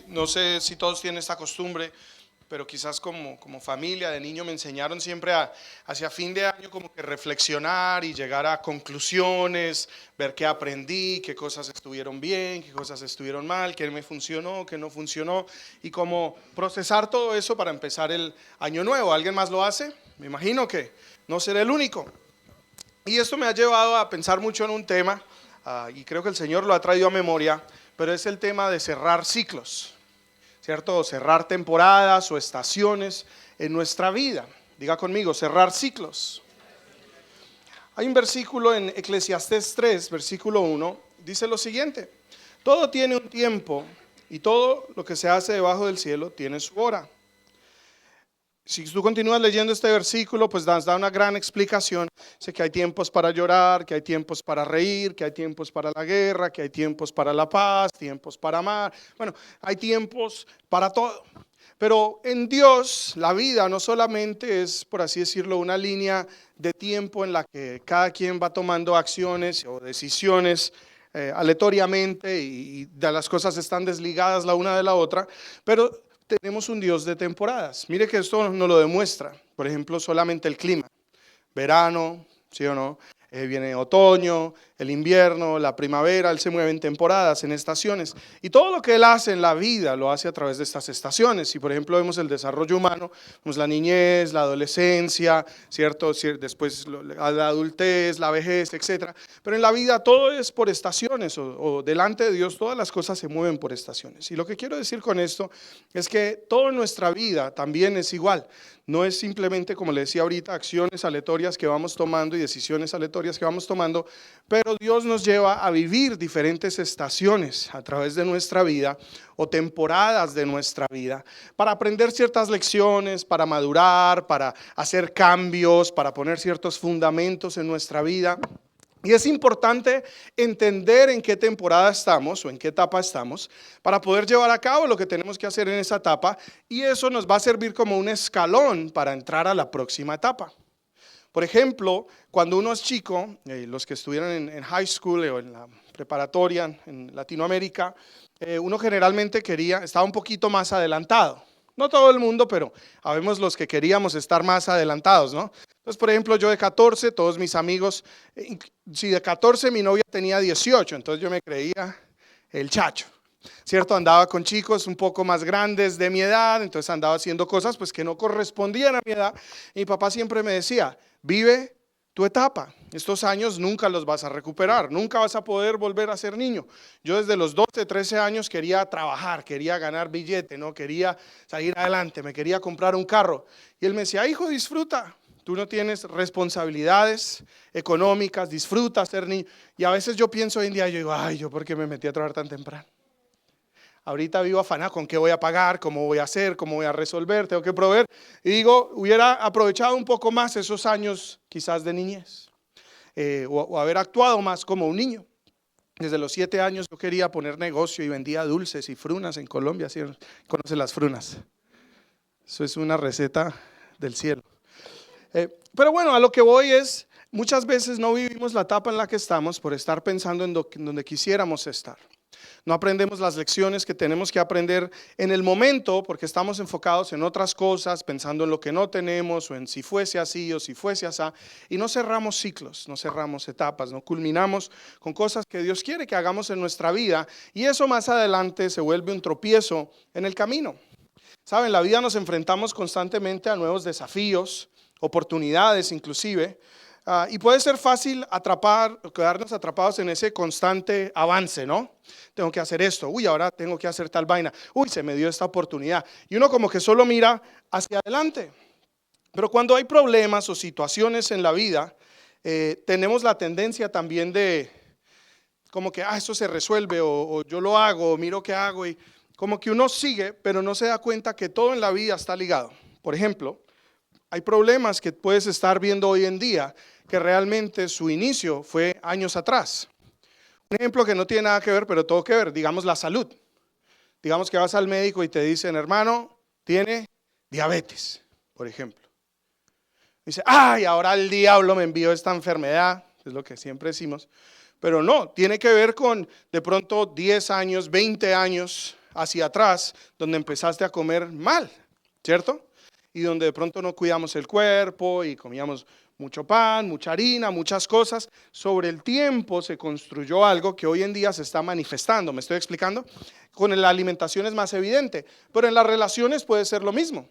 no sé si todos tienen esta costumbre, pero quizás como familia de niño me enseñaron siempre hacia fin de año como que reflexionar y llegar a conclusiones, ver qué aprendí, qué cosas estuvieron bien, qué cosas estuvieron mal, qué me funcionó, qué no funcionó, y como procesar todo eso para empezar el año nuevo. ¿Alguien más lo hace? Me imagino que no seré el único. Y esto me ha llevado a pensar mucho en un tema, y creo que el Señor lo ha traído a memoria, pero es el tema de cerrar ciclos, ¿cierto? O cerrar temporadas o estaciones en nuestra vida. Diga conmigo, cerrar ciclos. Hay un versículo en Eclesiastés 3, versículo 1, dice lo siguiente: todo tiene un tiempo y todo lo que se hace debajo del cielo tiene su hora. Si tú continúas leyendo este versículo, pues da una gran explicación. Sé que hay tiempos para llorar, que hay tiempos para reír, que hay tiempos para la guerra, que hay tiempos para la paz, tiempos para amar. Bueno, hay tiempos para todo. Pero en Dios la vida no solamente es, por así decirlo, una línea de tiempo en la que cada quien va tomando acciones o decisiones aleatoriamente y de las cosas están desligadas la una de la otra, pero tenemos un Dios de temporadas. Mire que esto nos lo demuestra. Por ejemplo, solamente el clima. Verano, ¿sí o no? Viene otoño, el invierno, la primavera. Él se mueve en temporadas, en estaciones. Y todo lo que Él hace en la vida lo hace a través de estas estaciones. Si por ejemplo vemos el desarrollo humano, vemos la niñez, la adolescencia, ¿cierto? Después la adultez, la vejez, etc. Pero en la vida todo es por estaciones, o delante de Dios todas las cosas se mueven por estaciones. Y lo que quiero decir con esto es que toda nuestra vida también es igual. No es simplemente, como le decía ahorita, acciones aleatorias que vamos tomando y decisiones aleatorias que vamos tomando, pero Dios nos lleva a vivir diferentes estaciones a través de nuestra vida o temporadas de nuestra vida para aprender ciertas lecciones, para madurar, para hacer cambios, para poner ciertos fundamentos en nuestra vida. Y es importante entender en qué temporada estamos o en qué etapa estamos para poder llevar a cabo lo que tenemos que hacer en esa etapa, y eso nos va a servir como un escalón para entrar a la próxima etapa. Por ejemplo, cuando uno es chico, los que estuvieron en high school o en la preparatoria en Latinoamérica, uno generalmente estaba un poquito más adelantado. No todo el mundo, pero habemos los que queríamos estar más adelantados, ¿no? Entonces, por ejemplo, yo de 14, todos mis amigos, si de 14 mi novia tenía 18, entonces yo me creía el chacho, ¿cierto? Andaba con chicos un poco más grandes de mi edad, entonces andaba haciendo cosas pues que no correspondían a mi edad. Y mi papá siempre me decía: vive tu etapa, estos años nunca los vas a recuperar, nunca vas a poder volver a ser niño. Yo desde los 12, 13 años quería trabajar, quería ganar billete, no quería salir adelante, me quería comprar un carro. Y él me decía: hijo, disfruta, tú no tienes responsabilidades económicas, disfruta ser niño. Y a veces yo pienso hoy en día, yo digo: ay, ¿yo por qué me metí a trabajar tan temprano? Ahorita vivo afanado con qué voy a pagar, cómo voy a hacer, cómo voy a resolver, tengo que proveer. Y digo, hubiera aprovechado un poco más esos años quizás de niñez, o haber actuado más como un niño. Desde los 7 años yo quería poner negocio y vendía dulces y frunas en Colombia. ¿Sí? ¿Conocen las frunas? Eso es una receta del cielo. Pero bueno, a lo que voy es, muchas veces no vivimos la etapa en la que estamos por estar pensando en donde quisiéramos estar. No aprendemos las lecciones que tenemos que aprender en el momento porque estamos enfocados en otras cosas, pensando en lo que no tenemos o en si fuese así o si fuese así, y no cerramos ciclos, no cerramos etapas, no culminamos con cosas que Dios quiere que hagamos en nuestra vida, y eso más adelante se vuelve un tropiezo en el camino. Saben, la vida nos enfrentamos constantemente a nuevos desafíos, oportunidades inclusive, y puede ser fácil quedarnos atrapados en ese constante avance, ¿no? Tengo que hacer esto, uy, ahora tengo que hacer tal vaina, uy, se me dio esta oportunidad, y uno como que solo mira hacia adelante. Pero cuando hay problemas o situaciones en la vida, tenemos la tendencia también de como que, eso se resuelve, o yo lo hago, o miro qué hago, y como que uno sigue, pero no se da cuenta que todo en la vida está ligado. Por ejemplo, hay problemas que puedes estar viendo hoy en día que realmente su inicio fue años atrás. Un ejemplo que no tiene nada que ver, pero todo que ver, digamos la salud. Digamos que vas al médico y te dicen: hermano, tiene diabetes, por ejemplo. Dice: ay, ahora el diablo me envió esta enfermedad, es lo que siempre decimos. Pero no, tiene que ver con de pronto 10 años, 20 años hacia atrás donde empezaste a comer mal, ¿cierto? Y donde de pronto no cuidamos el cuerpo y comíamos mucho pan, mucha harina, muchas cosas. Sobre el tiempo se construyó algo que hoy en día se está manifestando, ¿me estoy explicando? Con la alimentación es más evidente, pero en las relaciones puede ser lo mismo.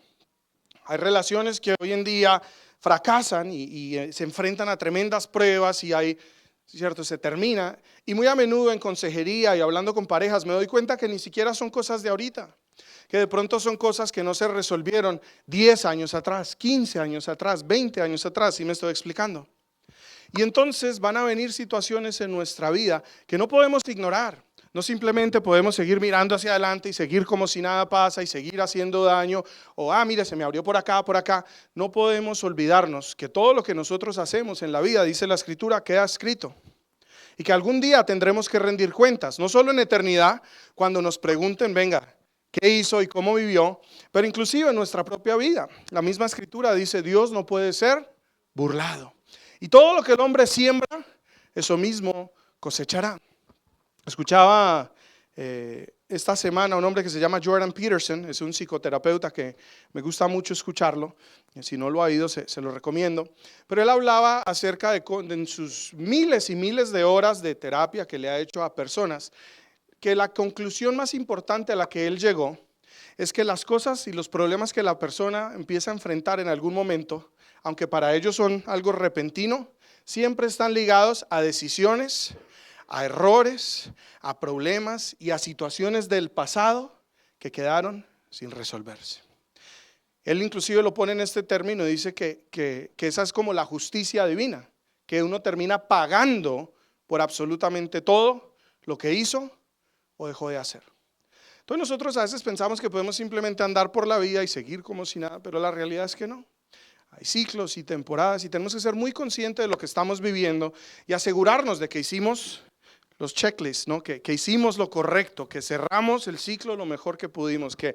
Hay relaciones que hoy en día fracasan y se enfrentan a tremendas pruebas y hay, ¿cierto? Se termina. Y muy a menudo en consejería y hablando con parejas me doy cuenta que ni siquiera son cosas de ahorita, que de pronto son cosas que no se resolvieron 10 años atrás, 15 años atrás, 20 años atrás, ¿sí me estoy explicando? Y entonces van a venir situaciones en nuestra vida que no podemos ignorar. No simplemente podemos seguir mirando hacia adelante y seguir como si nada pasa y seguir haciendo daño o, mire, se me abrió por acá, por acá. No podemos olvidarnos que todo lo que nosotros hacemos en la vida, dice la Escritura, queda escrito. Y que algún día tendremos que rendir cuentas, no solo en eternidad, cuando nos pregunten, venga, ¿qué hizo y cómo vivió? Pero inclusive en nuestra propia vida. La misma Escritura dice, Dios no puede ser burlado. Y todo lo que el hombre siembra, eso mismo cosechará. Escuchaba esta semana a un hombre que se llama Jordan Peterson, es un psicoterapeuta que me gusta mucho escucharlo, si no lo ha oído se lo recomiendo, pero él hablaba acerca de en sus miles y miles de horas de terapia que le ha hecho a personas, que la conclusión más importante a la que él llegó es que las cosas y los problemas que la persona empieza a enfrentar en algún momento, aunque para ellos son algo repentino, siempre están ligados a decisiones, a errores, a problemas y a situaciones del pasado que quedaron sin resolverse. Él inclusive lo pone en este término y dice que esa es como la justicia divina, que uno termina pagando por absolutamente todo lo que hizo o dejó de hacer. Entonces nosotros a veces pensamos que podemos simplemente andar por la vida y seguir como si nada, pero la realidad es que no. Hay ciclos y temporadas y tenemos que ser muy conscientes de lo que estamos viviendo y asegurarnos de que hicimos los checklists, ¿no? Que hicimos lo correcto, que cerramos el ciclo lo mejor que pudimos, que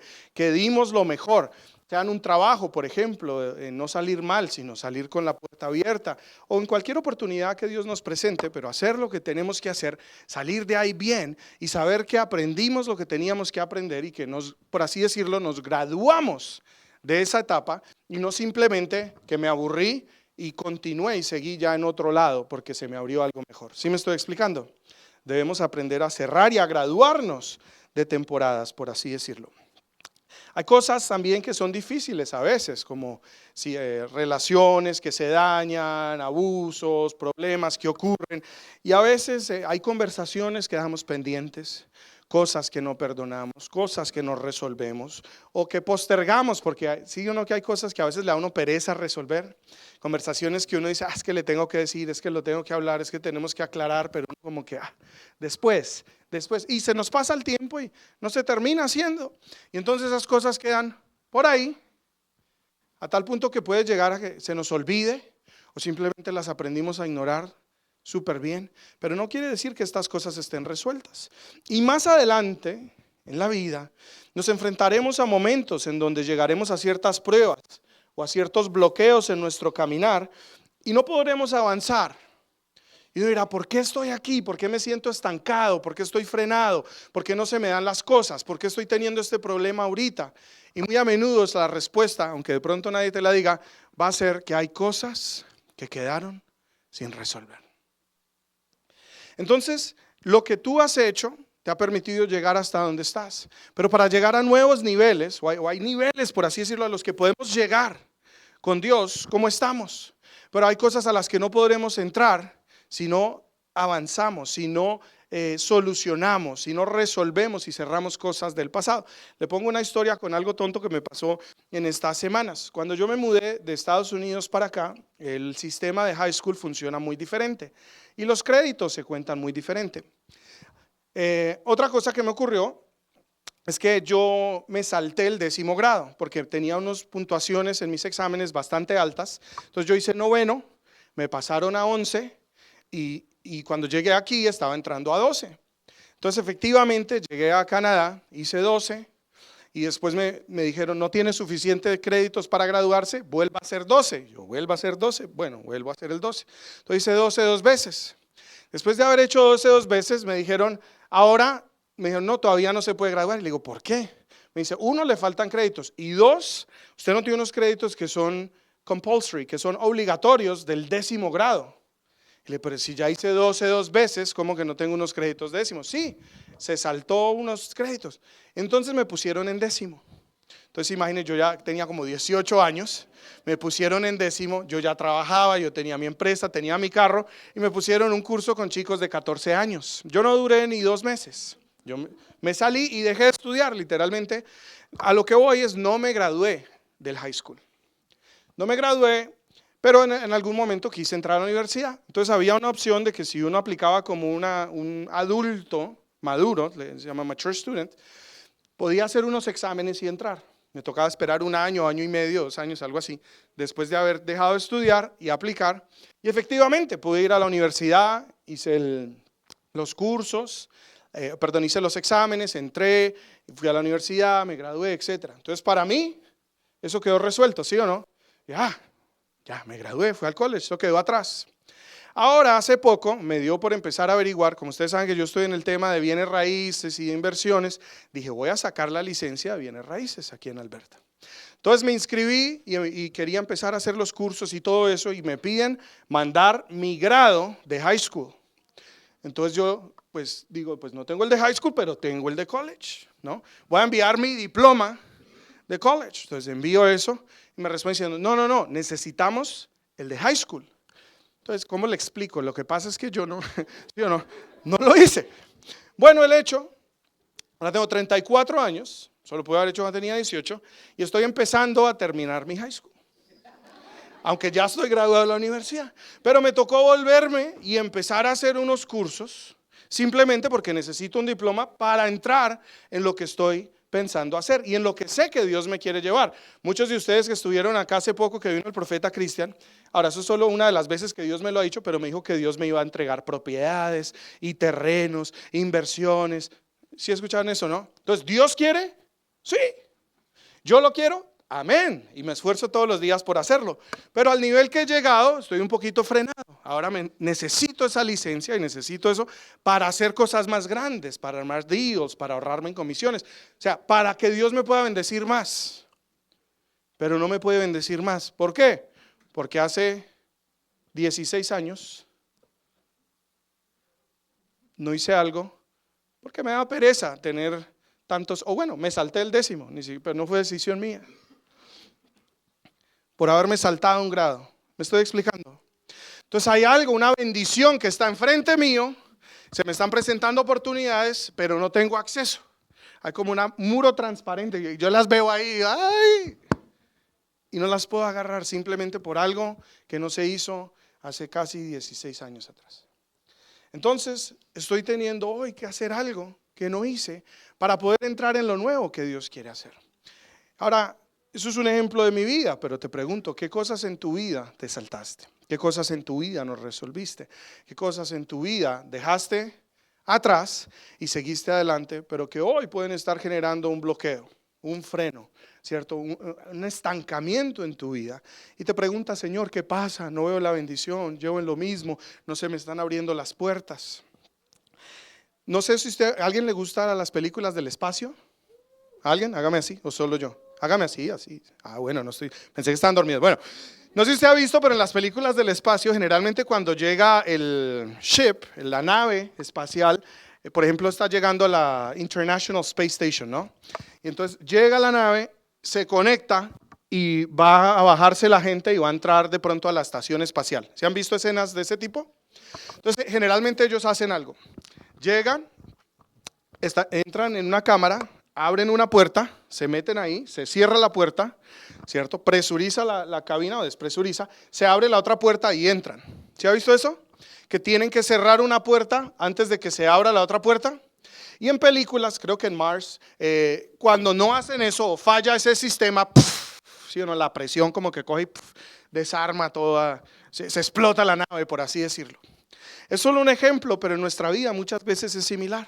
dimos lo mejor. Sea en un trabajo, por ejemplo, no salir mal, sino salir con la puerta abierta, o en cualquier oportunidad que Dios nos presente, pero hacer lo que tenemos que hacer, salir de ahí bien y saber que aprendimos lo que teníamos que aprender y que por así decirlo, nos graduamos de esa etapa y no simplemente que me aburrí y continué y seguí ya en otro lado porque se me abrió algo mejor. ¿Sí me estoy explicando? Debemos aprender a cerrar y a graduarnos de temporadas, por así decirlo. Hay cosas también que son difíciles a veces, como relaciones que se dañan, abusos, problemas que ocurren. Y a veces hay conversaciones que dejamos pendientes, cosas que no perdonamos, cosas que no resolvemos o que postergamos, porque sí o no que hay cosas que a veces le da a uno pereza resolver. Conversaciones que uno dice, es que le tengo que decir, es que lo tengo que hablar, es que tenemos que aclarar, pero uno como que después, y se nos pasa el tiempo y no se termina haciendo. Y entonces esas cosas quedan por ahí, a tal punto que puede llegar a que se nos olvide o simplemente las aprendimos a ignorar súper bien, pero no quiere decir que estas cosas estén resueltas. Y más adelante en la vida nos enfrentaremos a momentos en donde llegaremos a ciertas pruebas o a ciertos bloqueos en nuestro caminar y no podremos avanzar. Y uno dirá, ¿por qué estoy aquí? ¿Por qué me siento estancado? ¿Por qué estoy frenado? ¿Por qué no se me dan las cosas? ¿Por qué estoy teniendo este problema ahorita? Y muy a menudo es la respuesta, aunque de pronto nadie te la diga, va a ser que hay cosas que quedaron sin resolver. Entonces, lo que tú has hecho te ha permitido llegar hasta donde estás. Pero para llegar a nuevos niveles, o hay niveles, por así decirlo, a los que podemos llegar con Dios, como estamos. Pero hay cosas a las que no podremos entrar si no avanzamos, si no solucionamos, si no resolvemos y cerramos cosas del pasado. Le pongo una historia con algo tonto que me pasó en estas semanas. Cuando yo me mudé de Estados Unidos para acá, el sistema de high school funciona muy diferente y los créditos se cuentan muy diferente. Otra cosa que me ocurrió es que yo me salté el 10º grado porque tenía unas puntuaciones en mis exámenes bastante altas. Entonces yo hice 9º, me pasaron a 11 y cuando llegué aquí estaba entrando a 12. Entonces efectivamente llegué a Canadá, hice 12 y después me dijeron no tiene suficiente créditos para graduarse, vuelva a hacer 12. Yo vuelvo a hacer 12, bueno, vuelvo a hacer el 12. Entonces hice 12 2 veces. Después de haber hecho 12 2 veces me dijeron ahora me dijeron, no, todavía no se puede graduar. Y le digo, ¿por qué? Me dice, 1, le faltan créditos. Y 2, usted no tiene unos créditos que son compulsory, que son obligatorios del 10º grado. Y le digo, pero si ya hice 12 2 veces, ¿cómo que no tengo unos créditos décimos? Sí, se saltó unos créditos. Entonces me pusieron en 10º. Entonces imagínense, yo ya tenía como 18 años, me pusieron en 10º, yo ya trabajaba, yo tenía mi empresa, tenía mi carro y me pusieron un curso con chicos de 14 años. Yo no duré ni 2 meses. Yo me salí y dejé de estudiar, literalmente. A lo que voy es, no me gradué del high school. No me gradué, pero en algún momento quise entrar a la universidad. Entonces había una opción de que si uno aplicaba como un adulto maduro, se llama mature student, podía hacer unos exámenes y entrar. Me tocaba esperar 1 año, año y medio, 2 años, algo así, después de haber dejado de estudiar y aplicar. Y efectivamente pude ir a la universidad, hice los cursos, hice los exámenes, entré, fui a la universidad, me gradué, etc. Entonces para mí eso quedó resuelto, ¿sí o no? Ya me gradué, fui al college, eso quedó atrás. Ahora, hace poco, me dio por empezar a averiguar, como ustedes saben que yo estoy en el tema de bienes raíces y de inversiones, dije, voy a sacar la licencia de bienes raíces aquí en Alberta. Entonces me inscribí y quería empezar a hacer los cursos y todo eso, y me piden mandar mi grado de high school. Entonces yo, pues digo, pues no tengo el de high school, pero tengo el de college, ¿no? Voy a enviar mi diploma de college. Entonces envío eso y me responden diciendo, no, necesitamos el de high school. Entonces, ¿cómo le explico? Lo que pasa es que yo no lo hice. Bueno, el hecho, ahora tengo 34 años, solo pude haber hecho cuando tenía 18, y estoy empezando a terminar mi high school. Aunque ya estoy graduado de la universidad. Pero me tocó volverme y empezar a hacer unos cursos, simplemente porque necesito un diploma para entrar en lo que estoy pensando hacer y en lo que sé que Dios me quiere llevar. Muchos de ustedes que estuvieron acá hace poco, que vino el profeta Cristian, ahora eso es solo una de las veces que Dios me lo ha dicho, pero me dijo que Dios me iba a entregar propiedades y terrenos, inversiones. ¿Sí escucharon eso, no? Entonces, ¿Dios quiere? Sí. ¿Yo lo quiero? Amén. Y me esfuerzo todos los días por hacerlo. Pero al nivel que he llegado, estoy un poquito frenado. Ahora necesito esa licencia y necesito eso para hacer cosas más grandes, para armar deals, para ahorrarme en comisiones. O sea, para que Dios me pueda bendecir más. Pero no me puede bendecir más. ¿Por qué? Porque hace 16 años no hice algo porque me da pereza tener tantos, o bueno, me salté el 10º, pero no fue decisión mía. Por haberme saltado un grado. ¿Me estoy explicando? Entonces hay algo, una bendición que está enfrente mío, se me están presentando oportunidades, pero no tengo acceso. Hay como un muro transparente y yo las veo ahí, ¡ay! Y no las puedo agarrar simplemente por algo que no se hizo hace casi 16 años atrás. Entonces estoy teniendo hoy que hacer algo que no hice para poder entrar en lo nuevo que Dios quiere hacer. Ahora, eso es un ejemplo de mi vida, pero te pregunto, ¿qué cosas en tu vida te saltaste? ¿Qué cosas en tu vida no resolviste? ¿Qué cosas en tu vida dejaste atrás y seguiste adelante, pero que hoy pueden estar generando un bloqueo, un freno, ¿cierto? Un estancamiento en tu vida? Y te preguntas, Señor, ¿qué pasa? No veo la bendición, llevo en lo mismo, no se me están abriendo las puertas. No sé si a alguien le gustan las películas del espacio. ¿Alguien? Hágame así, o solo yo. Hágame así. Bueno, no estoy, pensé que estaban dormidos. Bueno, no sé si usted ha visto, pero en las películas del espacio, generalmente cuando llega el ship, la nave espacial, por ejemplo, está llegando a la International Space Station, ¿no? Y entonces llega la nave, se conecta y va a bajarse la gente y va a entrar de pronto a la estación espacial. ¿Se han visto escenas de ese tipo? Entonces, generalmente ellos hacen algo. Llegan, entran en una cámara, abren una puerta, se meten ahí, se cierra la puerta, ¿cierto? Presuriza la cabina o despresuriza, se abre la otra puerta y entran. ¿Sí ha visto eso? Que tienen que cerrar una puerta antes de que se abra la otra puerta. Y en películas, creo que en Mars, cuando no hacen eso o falla ese sistema, ¿sí o no? La presión como que coge y desarma toda, se explota la nave, por así decirlo. Es solo un ejemplo, pero en nuestra vida muchas veces es similar.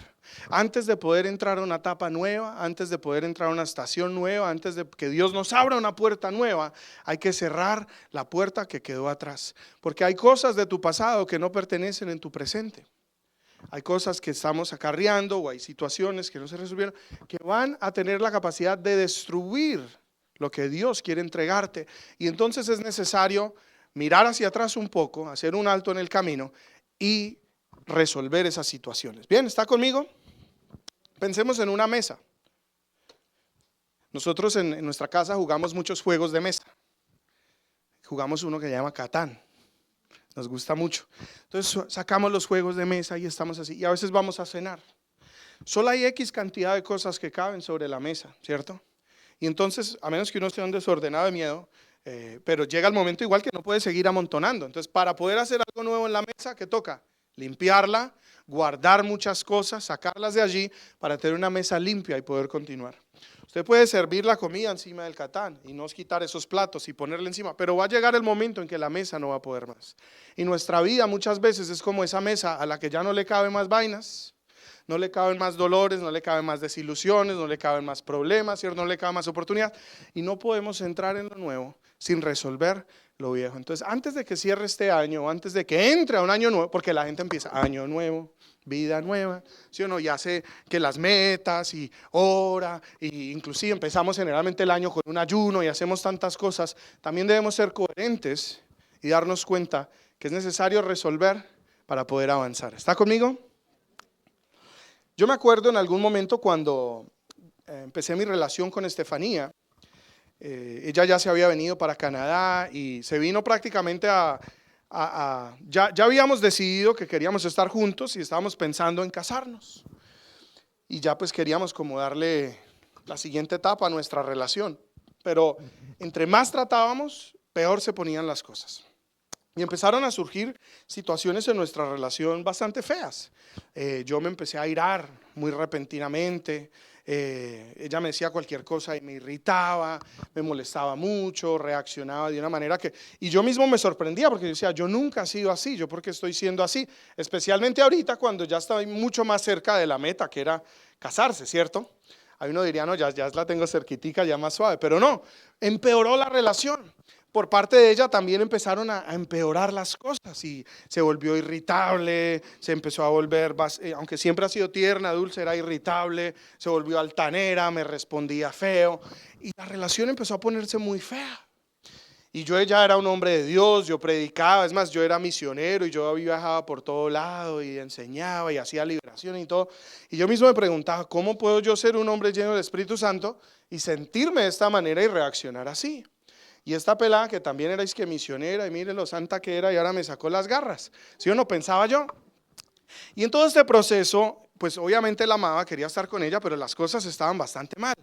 Antes de poder entrar a una etapa nueva, antes de poder entrar a una estación nueva, antes de que Dios nos abra una puerta nueva, hay que cerrar la puerta que quedó atrás. Porque hay cosas de tu pasado que no pertenecen en tu presente. hay cosas que estamos acarreando o hay situaciones que no se resolvieron, que van a tener la capacidad de destruir lo que Dios quiere entregarte. Y entonces es necesario mirar hacia atrás un poco, hacer un alto en el camino y resolver esas situaciones. Bien, ¿está conmigo? Pensemos en una mesa. Nosotros en nuestra casa jugamos muchos juegos de mesa. Jugamos uno que se llama Catán. Nos gusta mucho. Entonces sacamos los juegos de mesa y estamos así. Y a veces vamos a cenar. Solo hay X cantidad de cosas que caben sobre la mesa, ¿cierto? Y entonces, a menos que uno esté un desordenado de miedo, pero llega el momento igual que no puede seguir amontonando. Entonces, para poder hacer algo nuevo en la mesa, ¿qué toca? Limpiarla, guardar muchas cosas, sacarlas de allí para tener una mesa limpia y poder continuar. Usted puede servir la comida encima del Catán y no quitar esos platos y ponerle encima, pero va a llegar el momento en que la mesa no va a poder más. Y nuestra vida muchas veces es como esa mesa a la que ya no le caben más vainas, no le caben más dolores, no le caben más desilusiones, no le caben más problemas, ¿cierto? No le caben más oportunidades y no podemos entrar en lo nuevo sin resolver lo viejo. Entonces, antes de que cierre este año, antes de que entre a un año nuevo, porque la gente empieza año nuevo, vida nueva, ¿sí o no? Ya sé que las metas y ora, y inclusive empezamos generalmente el año con un ayuno y hacemos tantas cosas, también debemos ser coherentes y darnos cuenta que es necesario resolver para poder avanzar. ¿Está conmigo? Yo me acuerdo en algún momento cuando empecé mi relación con Estefanía, ella ya se había venido para Canadá y se vino prácticamente ya habíamos decidido que queríamos estar juntos y estábamos pensando en casarnos. Y ya pues queríamos como darle la siguiente etapa a nuestra relación. Pero entre más tratábamos, peor se ponían las cosas. Y empezaron a surgir situaciones en nuestra relación bastante feas. Yo me empecé a irar muy repentinamente. Ella me decía cualquier cosa y me irritaba, me molestaba mucho, reaccionaba de una manera que... Y yo mismo me sorprendía porque yo decía, yo nunca he sido así, ¿yo por qué estoy siendo así? Especialmente ahorita cuando ya estoy mucho más cerca de la meta, que era casarse, ¿cierto? Ahí uno diría, no, ya la tengo cerquitica, ya más suave, pero no, empeoró la relación. Por parte de ella también empezaron a empeorar las cosas y se volvió irritable, se empezó a volver, aunque siempre ha sido tierna, dulce, era irritable, se volvió altanera, me respondía feo y la relación empezó a ponerse muy fea. Y yo ya era un hombre de Dios, yo predicaba, es más, yo era misionero y yo viajaba por todo lado y enseñaba y hacía liberación y todo. Y yo mismo me preguntaba, ¿cómo puedo yo ser un hombre lleno del Espíritu Santo y sentirme de esta manera y reaccionar así? Y esta pelada que también era que misionera y mire lo santa que era y ahora me sacó las garras, ¿sí o no? Pensaba yo. Y en todo este proceso, pues obviamente la amaba, quería estar con ella, pero las cosas estaban bastante mal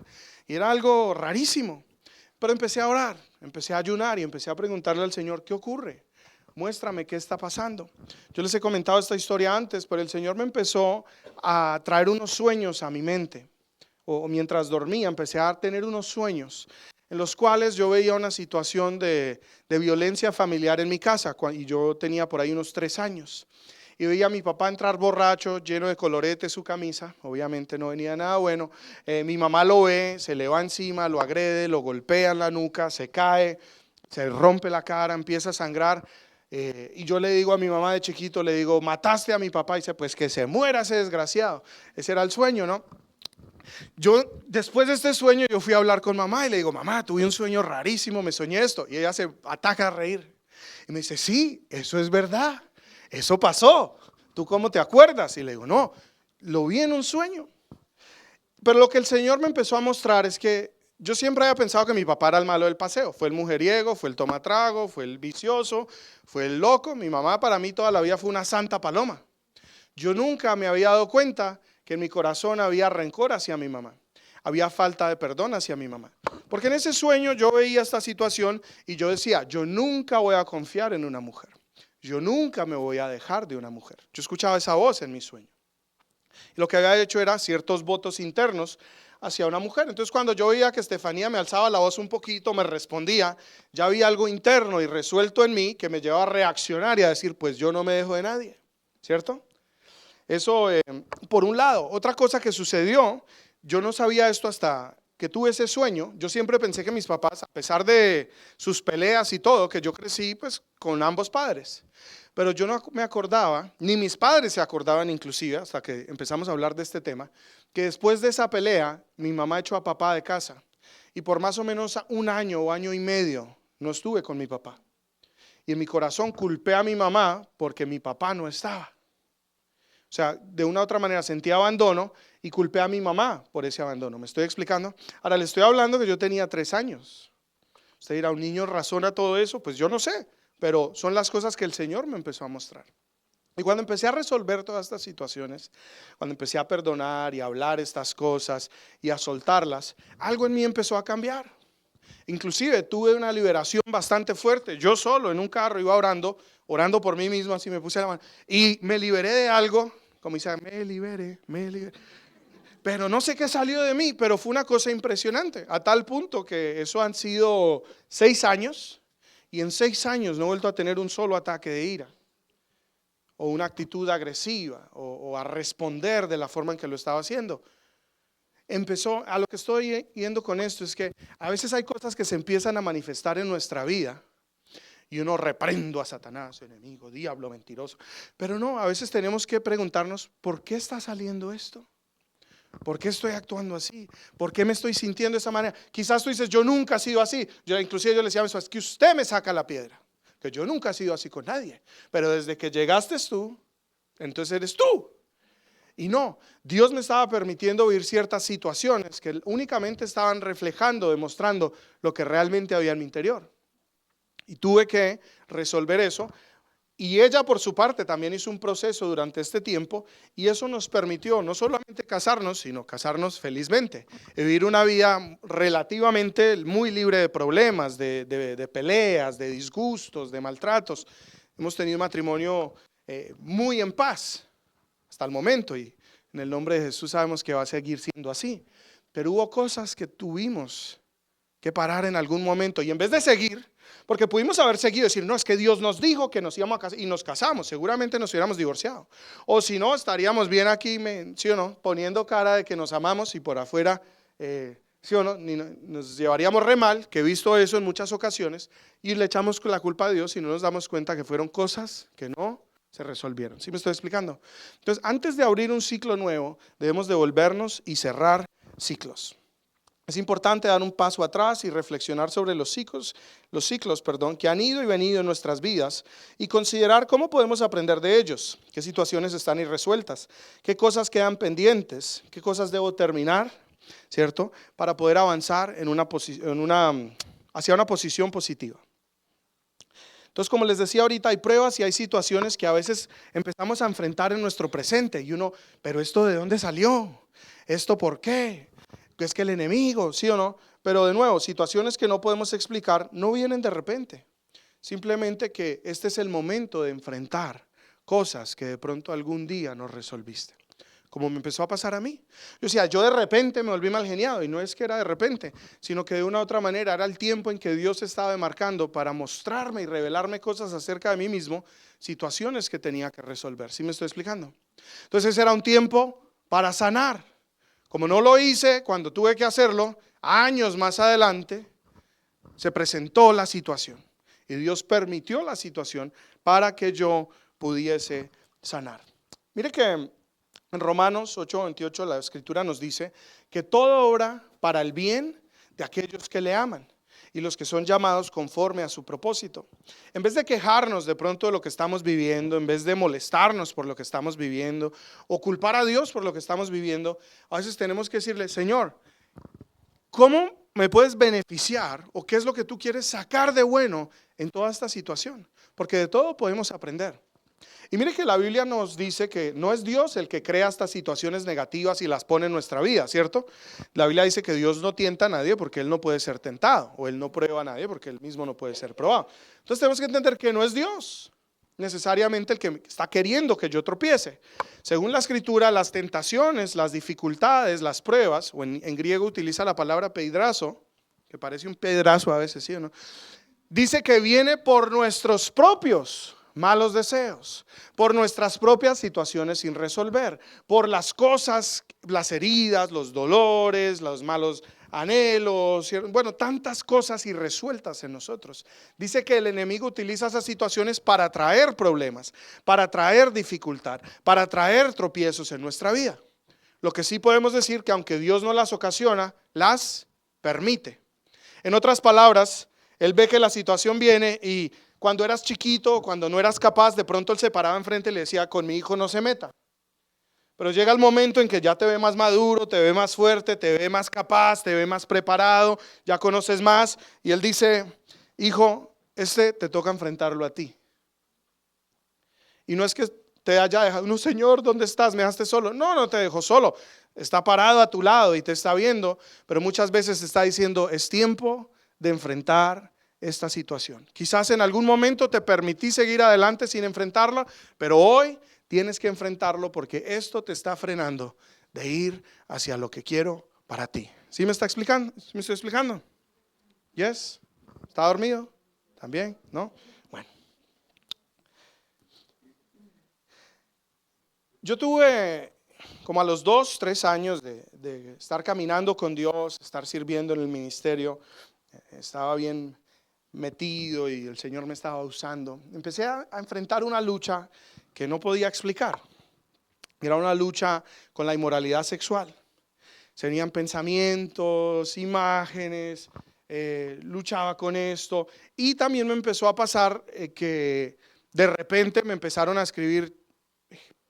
y era algo rarísimo. Pero empecé a orar, empecé a ayunar y empecé a preguntarle al Señor, ¿qué ocurre? Muéstrame qué está pasando. Yo les he comentado esta historia antes, pero el Señor me empezó a traer unos sueños a mi mente. O mientras dormía empecé a tener unos sueños en los cuales yo veía una situación de violencia familiar en mi casa, y yo tenía por ahí unos 3 años. Y veía a mi papá entrar borracho, lleno de colorete su camisa, obviamente no venía nada bueno. Mi mamá lo ve, se le va encima, lo agrede, lo golpea en la nuca, se cae, se rompe la cara, empieza a sangrar. Y yo le digo a mi mamá de chiquito, le digo, mataste a mi papá, y dice, pues que se muera ese desgraciado. Ese era el sueño, ¿no? Yo, después de este sueño, yo fui a hablar con mamá y le digo, mamá, tuve un sueño rarísimo, me soñé esto. Y ella se ataca a reír. Y me dice, sí, eso es verdad, eso pasó. ¿Tú cómo te acuerdas? Y le digo, no, lo vi en un sueño. Pero lo que el Señor me empezó a mostrar es que yo siempre había pensado que mi papá era el malo del paseo. Fue el mujeriego, fue el tomatrago, fue el vicioso, fue el loco. Mi mamá para mí toda la vida fue una santa paloma. Yo nunca me había dado cuenta que en mi corazón había rencor hacia mi mamá, había falta de perdón hacia mi mamá. Porque en ese sueño yo veía esta situación y yo decía, yo nunca voy a confiar en una mujer, yo nunca me voy a dejar de una mujer. Yo escuchaba esa voz en mi sueño. Y lo que había hecho era ciertos votos internos hacia una mujer. Entonces cuando yo veía que Estefanía me alzaba la voz un poquito, me respondía, ya había algo interno y resuelto en mí que me llevaba a reaccionar y a decir, pues yo no me dejo de nadie, ¿cierto? Eso por un lado. Otra cosa que sucedió, yo no sabía esto hasta que tuve ese sueño, yo siempre pensé que mis papás, a pesar de sus peleas y todo, que yo crecí pues con ambos padres. Pero yo no me acordaba, ni mis padres se acordaban inclusive, hasta que empezamos a hablar de este tema, que después de esa pelea, mi mamá echó a papá de casa. Y por más o menos un año o año y medio no estuve con mi papá. Y en mi corazón culpé a mi mamá porque mi papá no estaba. O sea, de una u otra manera sentí abandono y culpé a mi mamá por ese abandono. ¿Me estoy explicando? Ahora le estoy hablando que yo tenía 3 años. Usted dirá, ¿un niño razona todo eso? Pues yo no sé, pero son las cosas que el Señor me empezó a mostrar. Y cuando empecé a resolver todas estas situaciones, cuando empecé a perdonar y a hablar estas cosas y a soltarlas, algo en mí empezó a cambiar. Inclusive tuve una liberación bastante fuerte. Yo solo en un carro iba orando por mí mismo, así me puse la mano. Y me liberé de algo, como dice, me liberé. Pero no sé qué salió de mí, pero fue una cosa impresionante. A tal punto que eso han sido 6 años. Y en 6 años no he vuelto a tener un solo ataque de ira. O una actitud agresiva. O a responder de la forma en que lo estaba haciendo. A lo que estoy yendo con esto es que a veces hay cosas que se empiezan a manifestar en nuestra vida y uno reprendo a Satanás, enemigo, diablo, mentiroso. Pero no, a veces tenemos que preguntarnos, ¿por qué está saliendo esto? ¿Por qué estoy actuando así? ¿Por qué me estoy sintiendo de esa manera? Quizás tú dices, yo nunca he sido así. Inclusive yo le decía a mis padres, es que usted me saca la piedra, que yo nunca he sido así con nadie. Pero desde que llegaste tú, entonces eres tú. Y no, Dios me estaba permitiendo vivir ciertas situaciones que únicamente estaban reflejando, demostrando lo que realmente había en mi interior. Y tuve que resolver eso. Y ella por su parte también hizo un proceso durante este tiempo y eso nos permitió no solamente casarnos, sino casarnos felizmente. Y vivir una vida relativamente muy libre de problemas, de peleas, de disgustos, de maltratos. Hemos tenido un matrimonio muy en paz hasta el momento y en el nombre de Jesús sabemos que va a seguir siendo así. Pero hubo cosas que tuvimos que parar en algún momento y en vez de seguir, porque pudimos haber seguido y decir, no, es que Dios nos dijo que nos íbamos a casar y nos casamos, seguramente nos hubiéramos divorciado. O si no, estaríamos bien aquí, ¿sí o no? Poniendo cara de que nos amamos y por afuera, ¿sí o no? Nos llevaríamos re mal, que he visto eso en muchas ocasiones, y le echamos la culpa a Dios y no nos damos cuenta que fueron cosas que no se resolvieron. ¿Sí me estoy explicando? Entonces, antes de abrir un ciclo nuevo, debemos devolvernos y cerrar ciclos. Es importante dar un paso atrás y reflexionar sobre los ciclos, que han ido y venido en nuestras vidas y considerar cómo podemos aprender de ellos, qué situaciones están irresueltas, qué cosas quedan pendientes, qué cosas debo terminar, ¿cierto? Para poder avanzar hacia una posición positiva. Entonces, como les decía ahorita, hay pruebas y hay situaciones que a veces empezamos a enfrentar en nuestro presente y uno, pero ¿esto de dónde salió? ¿Esto por qué? Es que el enemigo, ¿sí o no? Pero de nuevo, situaciones que no podemos explicar no vienen de repente. Simplemente que este es el momento de enfrentar cosas que de pronto algún día no resolviste. Como me empezó a pasar a mí. Yo de repente me volví mal geniado y no es que era de repente, sino que de una u otra manera era el tiempo en que Dios estaba demarcando para mostrarme y revelarme cosas acerca de mí mismo, situaciones que tenía que resolver. ¿Sí me estoy explicando? Entonces era un tiempo para sanar. Como no lo hice cuando tuve que hacerlo, años más adelante se presentó la situación y Dios permitió la situación para que yo pudiese sanar. Mire que en Romanos 8:28 la escritura nos dice que todo obra para el bien de aquellos que le aman y los que son llamados conforme a su propósito. En vez de quejarnos de pronto de lo que estamos viviendo, en vez de molestarnos por lo que estamos viviendo o culpar a Dios por lo que estamos viviendo, a veces tenemos que decirle, Señor, ¿cómo me puedes beneficiar o qué es lo que tú quieres sacar de bueno en toda esta situación? Porque de todo podemos aprender. Y mire que la Biblia nos dice que no es Dios el que crea estas situaciones negativas y las pone en nuestra vida, ¿cierto? La Biblia dice que Dios no tienta a nadie porque Él no puede ser tentado, o Él no prueba a nadie porque Él mismo no puede ser probado. Entonces tenemos que entender que no es Dios necesariamente el que está queriendo que yo tropiece. Según la escritura, las tentaciones, las dificultades, las pruebas, o en griego utiliza la palabra peidrazo, que parece un pedrazo a veces, ¿sí o no? Dice que viene por nuestros propios malos deseos, por nuestras propias situaciones sin resolver, por las cosas, las heridas, los dolores, los malos anhelos, bueno, tantas cosas irresueltas en nosotros. Dice que el enemigo utiliza esas situaciones para traer problemas, para traer dificultad, para traer tropiezos en nuestra vida. Lo que sí podemos decir que aunque Dios no las ocasiona, las permite. En otras palabras, Él ve que la situación viene y cuando eras chiquito, cuando no eras capaz, de pronto Él se paraba enfrente y le decía: con mi hijo no se meta. Pero llega el momento en que ya te ve más maduro, te ve más fuerte, te ve más capaz, te ve más preparado, ya conoces más. Y Él dice: hijo, te toca enfrentarlo a ti. Y no es que te haya dejado: no, Señor, ¿dónde estás? ¿Me dejaste solo? No, no te dejó solo. Está parado a tu lado y te está viendo, pero muchas veces te está diciendo: es tiempo de enfrentar esta situación. Quizás en algún momento te permití seguir adelante sin enfrentarla, pero hoy tienes que enfrentarlo porque esto te está frenando de ir hacia lo que quiero para ti. ¿Sí me está explicando? ¿Me estoy explicando? ¿Yes? ¿Está dormido? ¿También? ¿No? Bueno. Yo tuve como a los 2, 3 años de estar caminando con Dios, estar sirviendo en el ministerio. Estaba bien metido y el Señor me estaba usando. Empecé a enfrentar una lucha que no podía explicar. Era una lucha con la inmoralidad sexual. Serían pensamientos, imágenes, luchaba con esto. Y también me empezó a pasar que de repente me empezaron a escribir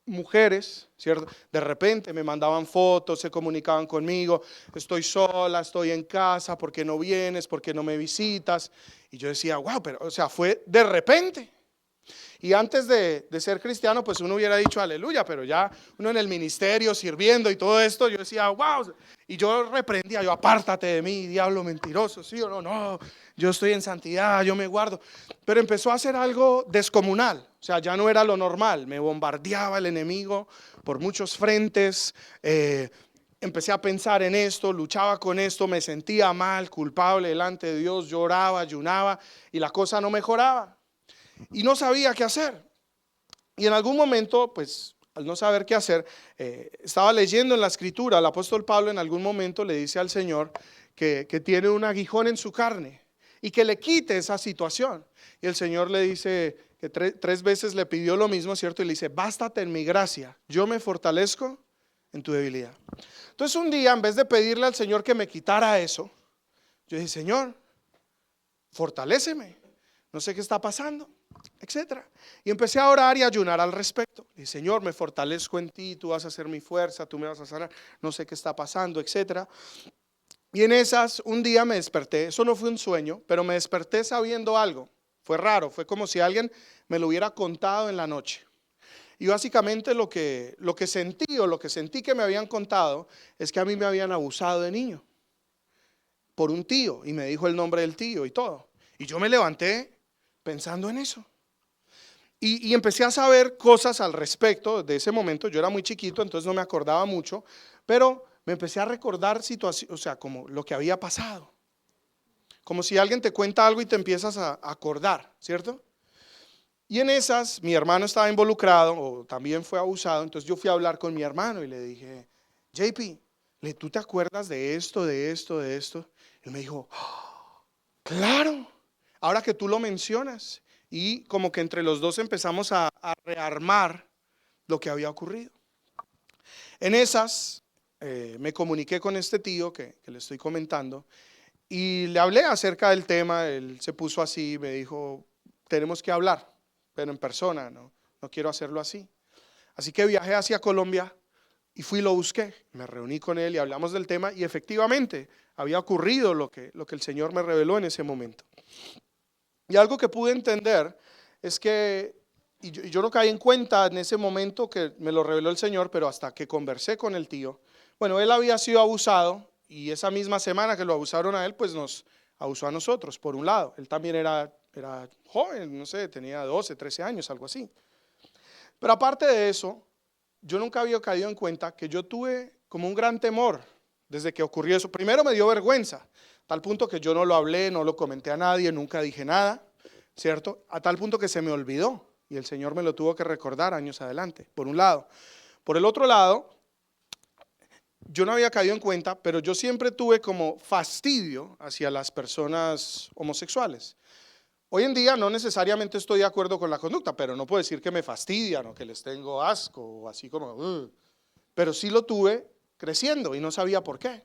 mujeres, ¿cierto? De repente me mandaban fotos, se comunicaban conmigo: estoy sola, estoy en casa, ¿por qué no vienes? ¿Por qué no me visitas? Y yo decía: wow, pero o sea, fue de repente. Y antes de ser cristiano, pues uno hubiera dicho aleluya, pero ya uno en el ministerio sirviendo y todo esto, yo decía: wow. Y yo reprendía: yo, apártate de mí, diablo mentiroso, ¿sí o no? No, yo estoy en santidad, yo me guardo. Pero empezó a ser algo descomunal, o sea, ya no era lo normal. Me bombardeaba el enemigo por muchos frentes. Empecé a pensar en esto, luchaba con esto, me sentía mal, culpable delante de Dios, lloraba, ayunaba y la cosa no mejoraba. Y no sabía qué hacer. Y en algún momento, pues al no saber qué hacer, estaba leyendo en la escritura. El apóstol Pablo en algún momento le dice al Señor que tiene un aguijón en su carne y que le quite esa situación. Y el Señor le dice que 3 veces le pidió lo mismo, ¿cierto? Y le dice: bástate en mi gracia, yo me fortalezco en tu debilidad. Entonces un día, en vez de pedirle al Señor que me quitara eso, yo dije: Señor, fortaléceme, no sé qué está pasando, etcétera. Y empecé a orar y a ayunar al respecto. Y: Señor, me fortalezco en ti, tú vas a ser mi fuerza, tú me vas a sanar, no sé qué está pasando, etcétera. Y en esas, un día me desperté. Eso no fue un sueño, pero me desperté sabiendo algo. Fue raro, fue como si alguien me lo hubiera contado en la noche. Y básicamente lo que sentí, o lo que sentí que me habían contado, es que a mí me habían abusado de niño por un tío, y me dijo el nombre del tío y todo. Y yo me levanté pensando en eso. Y empecé a saber cosas al respecto de ese momento. Yo era muy chiquito, entonces no me acordaba mucho, pero me empecé a recordar situaciones, o sea, como lo que había pasado. Como si alguien te cuenta algo y te empiezas a acordar, ¿cierto? Y en esas, mi hermano estaba involucrado, o también fue abusado. Entonces yo fui a hablar con mi hermano y le dije: JP, ¿tú te acuerdas de esto, de esto, de esto? Y él me dijo: "Oh, claro, ahora que tú lo mencionas". Y como que entre los dos empezamos a rearmar lo que había ocurrido. En esas, me comuniqué con este tío que le estoy comentando y le hablé acerca del tema. Él se puso así, me dijo: tenemos que hablar, pero en persona, no quiero hacerlo así. Así que viajé hacia Colombia y fui y lo busqué. Me reuní con él y hablamos del tema, y efectivamente había ocurrido lo que el Señor me reveló en ese momento. Y algo que pude entender es que, y yo no caí en cuenta en ese momento que me lo reveló el Señor, pero hasta que conversé con el tío. Bueno, él había sido abusado, y esa misma semana que lo abusaron a él, pues nos abusó a nosotros, por un lado. Él también era joven, no sé, tenía 12, 13 años, algo así. Pero aparte de eso, yo nunca había caído en cuenta que yo tuve como un gran temor desde que ocurrió eso. Primero me dio vergüenza, tal punto que yo no lo hablé, no lo comenté a nadie, nunca dije nada, ¿cierto? A tal punto que se me olvidó y el Señor me lo tuvo que recordar años adelante, por un lado. Por el otro lado, yo no había caído en cuenta, pero yo siempre tuve como fastidio hacia las personas homosexuales. Hoy en día no necesariamente estoy de acuerdo con la conducta, pero no puedo decir que me fastidian o que les tengo asco o así como, pero sí lo tuve creciendo y no sabía por qué.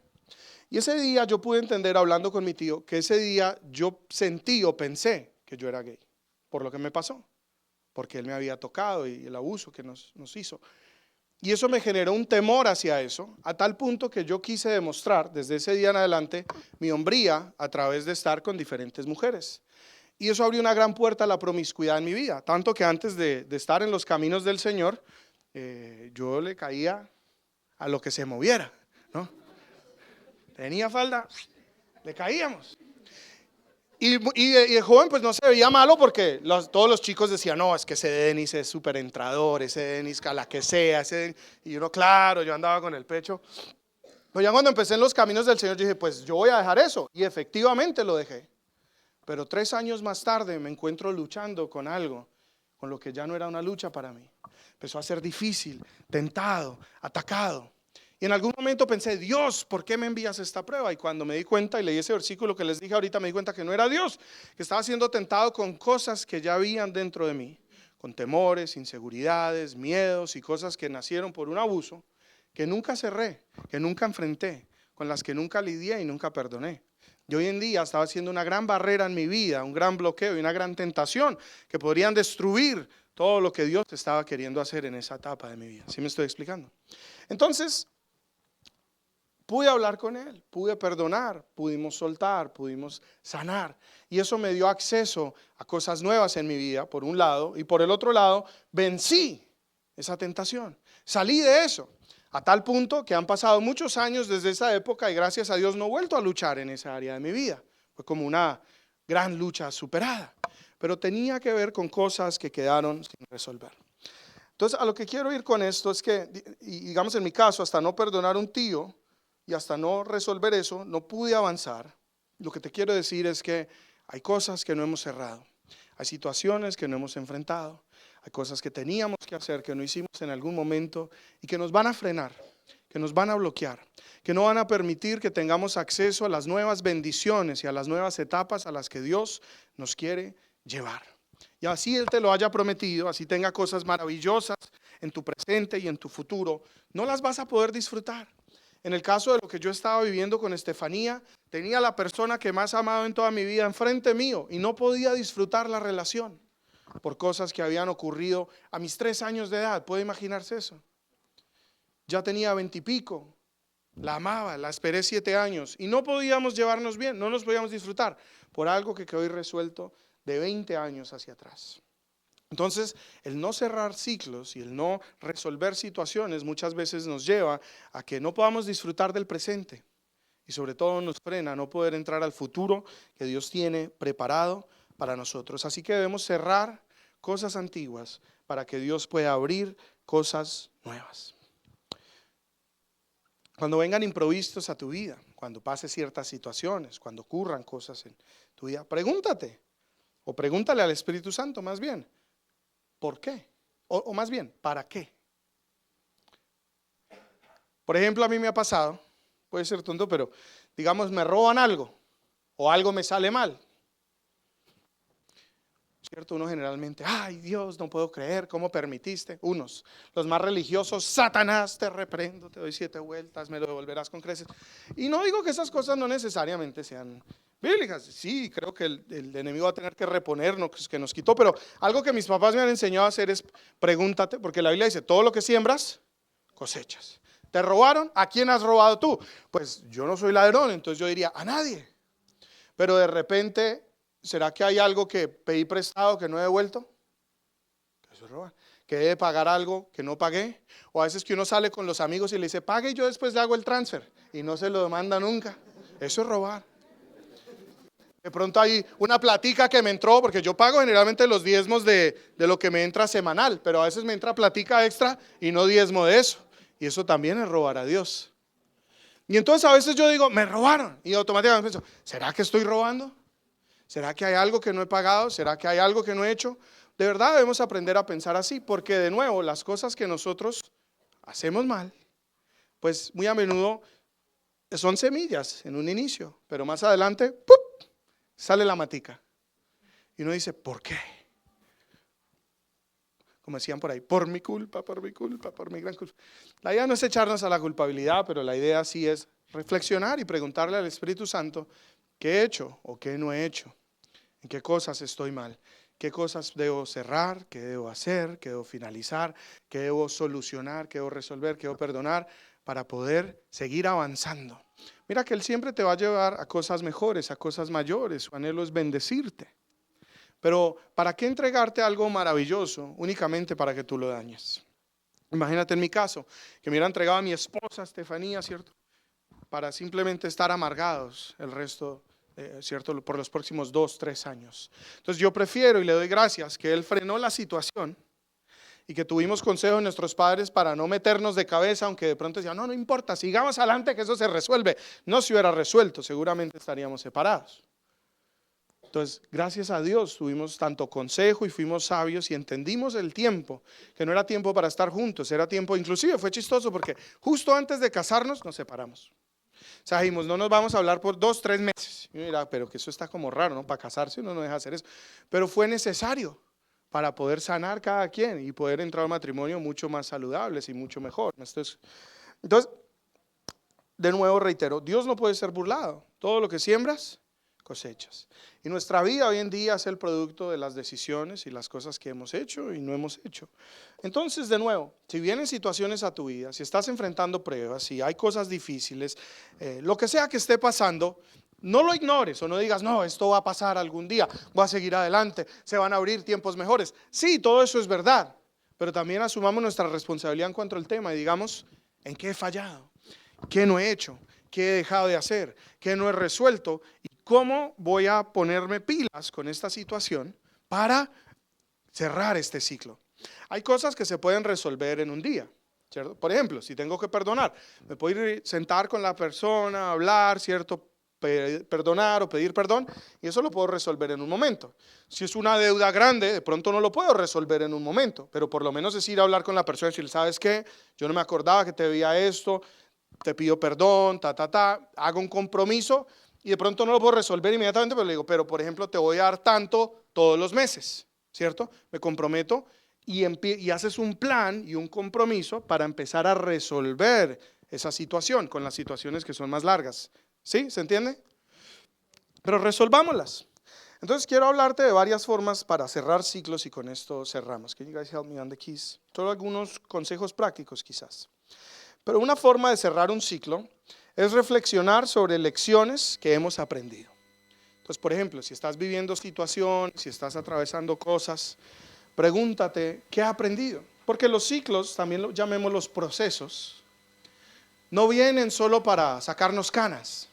Y ese día yo pude entender, hablando con mi tío, que ese día yo sentí o pensé que yo era gay, por lo que me pasó, porque él me había tocado y el abuso que nos hizo. Y eso me generó un temor hacia eso, a tal punto que yo quise demostrar desde ese día en adelante mi hombría a través de estar con diferentes mujeres. Y eso abrió una gran puerta a la promiscuidad en mi vida, tanto que antes de estar en los caminos del Señor, yo le caía a lo que se moviera, ¿no? Tenía falda, le caíamos. Y de joven pues no se veía malo porque todos los chicos decían, no, es que ese Denis es súper entrador, ese Denis a la que sea, y uno, claro, yo andaba con el pecho. Pero ya cuando empecé en los caminos del Señor, yo dije, pues yo voy a dejar eso, y efectivamente lo dejé. Pero 3 años más tarde me encuentro luchando con algo, con lo que ya no era una lucha para mí. Empezó a ser difícil, tentado, atacado. Y en algún momento pensé, Dios, ¿por qué me envías esta prueba? Y cuando me di cuenta y leí ese versículo que les dije ahorita, me di cuenta que no era Dios, que estaba siendo tentado con cosas que ya habían dentro de mí, con temores, inseguridades, miedos y cosas que nacieron por un abuso, que nunca cerré, que nunca enfrenté, con las que nunca lidié y nunca perdoné. Y hoy en día estaba siendo una gran barrera en mi vida, un gran bloqueo y una gran tentación que podrían destruir todo lo que Dios estaba queriendo hacer en esa etapa de mi vida. ¿Sí me estoy explicando? Entonces, pude hablar con él, pude perdonar, pudimos soltar, pudimos sanar. Y eso me dio acceso a cosas nuevas en mi vida, por un lado, y por el otro lado, vencí esa tentación. Salí de eso, a tal punto que han pasado muchos años desde esa época y gracias a Dios no he vuelto a luchar en esa área de mi vida. Fue como una gran lucha superada, pero tenía que ver con cosas que quedaron sin resolver. Entonces, a lo que quiero ir con esto es que, digamos en mi caso, hasta no perdonar a un tío, y hasta no resolver eso, no pude avanzar. Lo que te quiero decir es que hay cosas que no hemos cerrado, hay situaciones que no hemos enfrentado, hay cosas que teníamos que hacer, que no hicimos en algún momento y que nos van a frenar, que nos van a bloquear, que no van a permitir que tengamos acceso a las nuevas bendiciones y a las nuevas etapas a las que Dios nos quiere llevar. Y así Él te lo haya prometido, así tenga cosas maravillosas en tu presente y en tu futuro, no las vas a poder disfrutar. En el caso de lo que yo estaba viviendo con Estefanía, tenía la persona que más amado en toda mi vida enfrente mío y no podía disfrutar la relación por cosas que habían ocurrido a mis 3 años de edad. ¿Puede imaginarse eso? Ya tenía 20 y pico, la amaba, la esperé 7 años y no podíamos llevarnos bien, no nos podíamos disfrutar por algo que quedó irresuelto de 20 años hacia atrás. Entonces, el no cerrar ciclos y el no resolver situaciones muchas veces nos lleva a que no podamos disfrutar del presente y sobre todo nos frena a no poder entrar al futuro que Dios tiene preparado para nosotros. Así que debemos cerrar cosas antiguas para que Dios pueda abrir cosas nuevas. Cuando vengan imprevistos a tu vida, cuando pases ciertas situaciones, cuando ocurran cosas en tu vida, pregúntate o pregúntale al Espíritu Santo más bien. ¿Por qué? O más bien, ¿para qué? Por ejemplo, a mí me ha pasado, puede ser tonto, pero digamos me roban algo o algo me sale mal. ¿Cierto? Uno generalmente, ay Dios, no puedo creer, ¿cómo permitiste? Unos, los más religiosos, Satanás, te reprendo, te doy 7 vueltas, me lo devolverás con creces. Y no digo que esas cosas no necesariamente sean bíblicas. Sí, creo que el enemigo va a tener que reponernos, que nos quitó, pero algo que mis papás me han enseñado a hacer es pregúntate, porque la Biblia dice, todo lo que siembras, cosechas. ¿Te robaron? ¿A quién has robado tú? Pues yo no soy ladrón, entonces yo diría, a nadie. Pero de repente, ¿será que hay algo que pedí prestado que no he devuelto? Eso es robar. ¿Que debe pagar algo que no pagué? O a veces que uno sale con los amigos y le dice, pague y yo después le hago el transfer y no se lo demanda nunca. Eso es robar. De pronto hay una platica que me entró, porque yo pago generalmente los diezmos de lo que me entra semanal, pero a veces me entra platica extra y no diezmo de eso. Y eso también es robar a Dios. Y entonces a veces yo digo, me robaron. Y automáticamente pienso, ¿será que estoy robando? ¿Será que hay algo que no he pagado? ¿Será que hay algo que no he hecho? De verdad debemos aprender a pensar así, porque de nuevo las cosas que nosotros hacemos mal pues muy a menudo son semillas en un inicio, pero más adelante, ¡pup!, sale la matica. Y uno dice, ¿por qué? Como decían por ahí, por mi culpa, por mi culpa, por mi gran culpa. La idea no es echarnos a la culpabilidad, pero la idea sí es reflexionar y preguntarle al Espíritu Santo, ¿qué he hecho o qué no he hecho? ¿En qué cosas estoy mal? ¿Qué cosas debo cerrar? ¿Qué debo hacer? ¿Qué debo finalizar? ¿Qué debo solucionar? ¿Qué debo resolver? ¿Qué debo perdonar? Para poder seguir avanzando. Mira que Él siempre te va a llevar a cosas mejores, a cosas mayores. Su anhelo es bendecirte. Pero ¿para qué entregarte algo maravilloso únicamente para que tú lo dañes? Imagínate en mi caso, que me hubiera entregado a mi esposa Estefanía, ¿cierto? Para simplemente estar amargados el resto, ¿cierto? Por los próximos 2, 3 años. Entonces yo prefiero y le doy gracias que Él frenó la situación y que tuvimos consejo de nuestros padres para no meternos de cabeza, aunque de pronto decían, no, no importa, sigamos adelante que eso se resuelve. No se hubiera resuelto, seguramente estaríamos separados. Entonces, gracias a Dios tuvimos tanto consejo y fuimos sabios y entendimos el tiempo, que no era tiempo para estar juntos, era tiempo, inclusive fue chistoso porque justo antes de casarnos nos separamos. O sea, dijimos, no nos vamos a hablar por 2, 3 meses. Y uno dirá, pero que eso está como raro, ¿no? Para casarse uno no deja hacer eso. Pero fue necesario para poder sanar cada quien y poder entrar a un matrimonio mucho más saludables y mucho mejor. Entonces, de nuevo reitero, Dios no puede ser burlado. Todo lo que siembras, cosechas. Y nuestra vida hoy en día es el producto de las decisiones y las cosas que hemos hecho y no hemos hecho. Entonces, de nuevo, si vienen situaciones a tu vida, si estás enfrentando pruebas, si hay cosas difíciles, lo que sea que esté pasando, no lo ignores o no digas, no, esto va a pasar algún día, voy a seguir adelante, se van a abrir tiempos mejores. Sí, todo eso es verdad, pero también asumamos nuestra responsabilidad en cuanto al tema y digamos, ¿en qué he fallado? ¿Qué no he hecho? ¿Qué he dejado de hacer? ¿Qué no he resuelto? ¿Y cómo voy a ponerme pilas con esta situación para cerrar este ciclo? Hay cosas que se pueden resolver en un día, ¿cierto? Por ejemplo, si tengo que perdonar, me puedo ir sentar con la persona, hablar, ¿cierto? Perdonar o pedir perdón, y eso lo puedo resolver en un momento. Si es una deuda grande, de pronto no lo puedo resolver en un momento, pero por lo menos es ir a hablar con la persona y decirle, ¿sabes qué? Yo no me acordaba que te debía esto, te pido perdón, hago un compromiso y de pronto no lo puedo resolver inmediatamente, pero le digo, pero por ejemplo te voy a dar tanto todos los meses, ¿cierto? Me comprometo y haces un plan y un compromiso para empezar a resolver esa situación con las situaciones que son más largas. ¿Sí? ¿Se entiende? Pero resolvámoslas. Entonces quiero hablarte de varias formas para cerrar ciclos y con esto cerramos. Can you guys help me on the keys? Solo algunos consejos prácticos quizás. Pero una forma de cerrar un ciclo es reflexionar sobre lecciones que hemos aprendido. Entonces, por ejemplo, si estás viviendo situaciones, si estás atravesando cosas, pregúntate, ¿qué has aprendido? Porque los ciclos, también lo llamemos los procesos, no vienen solo para sacarnos canas,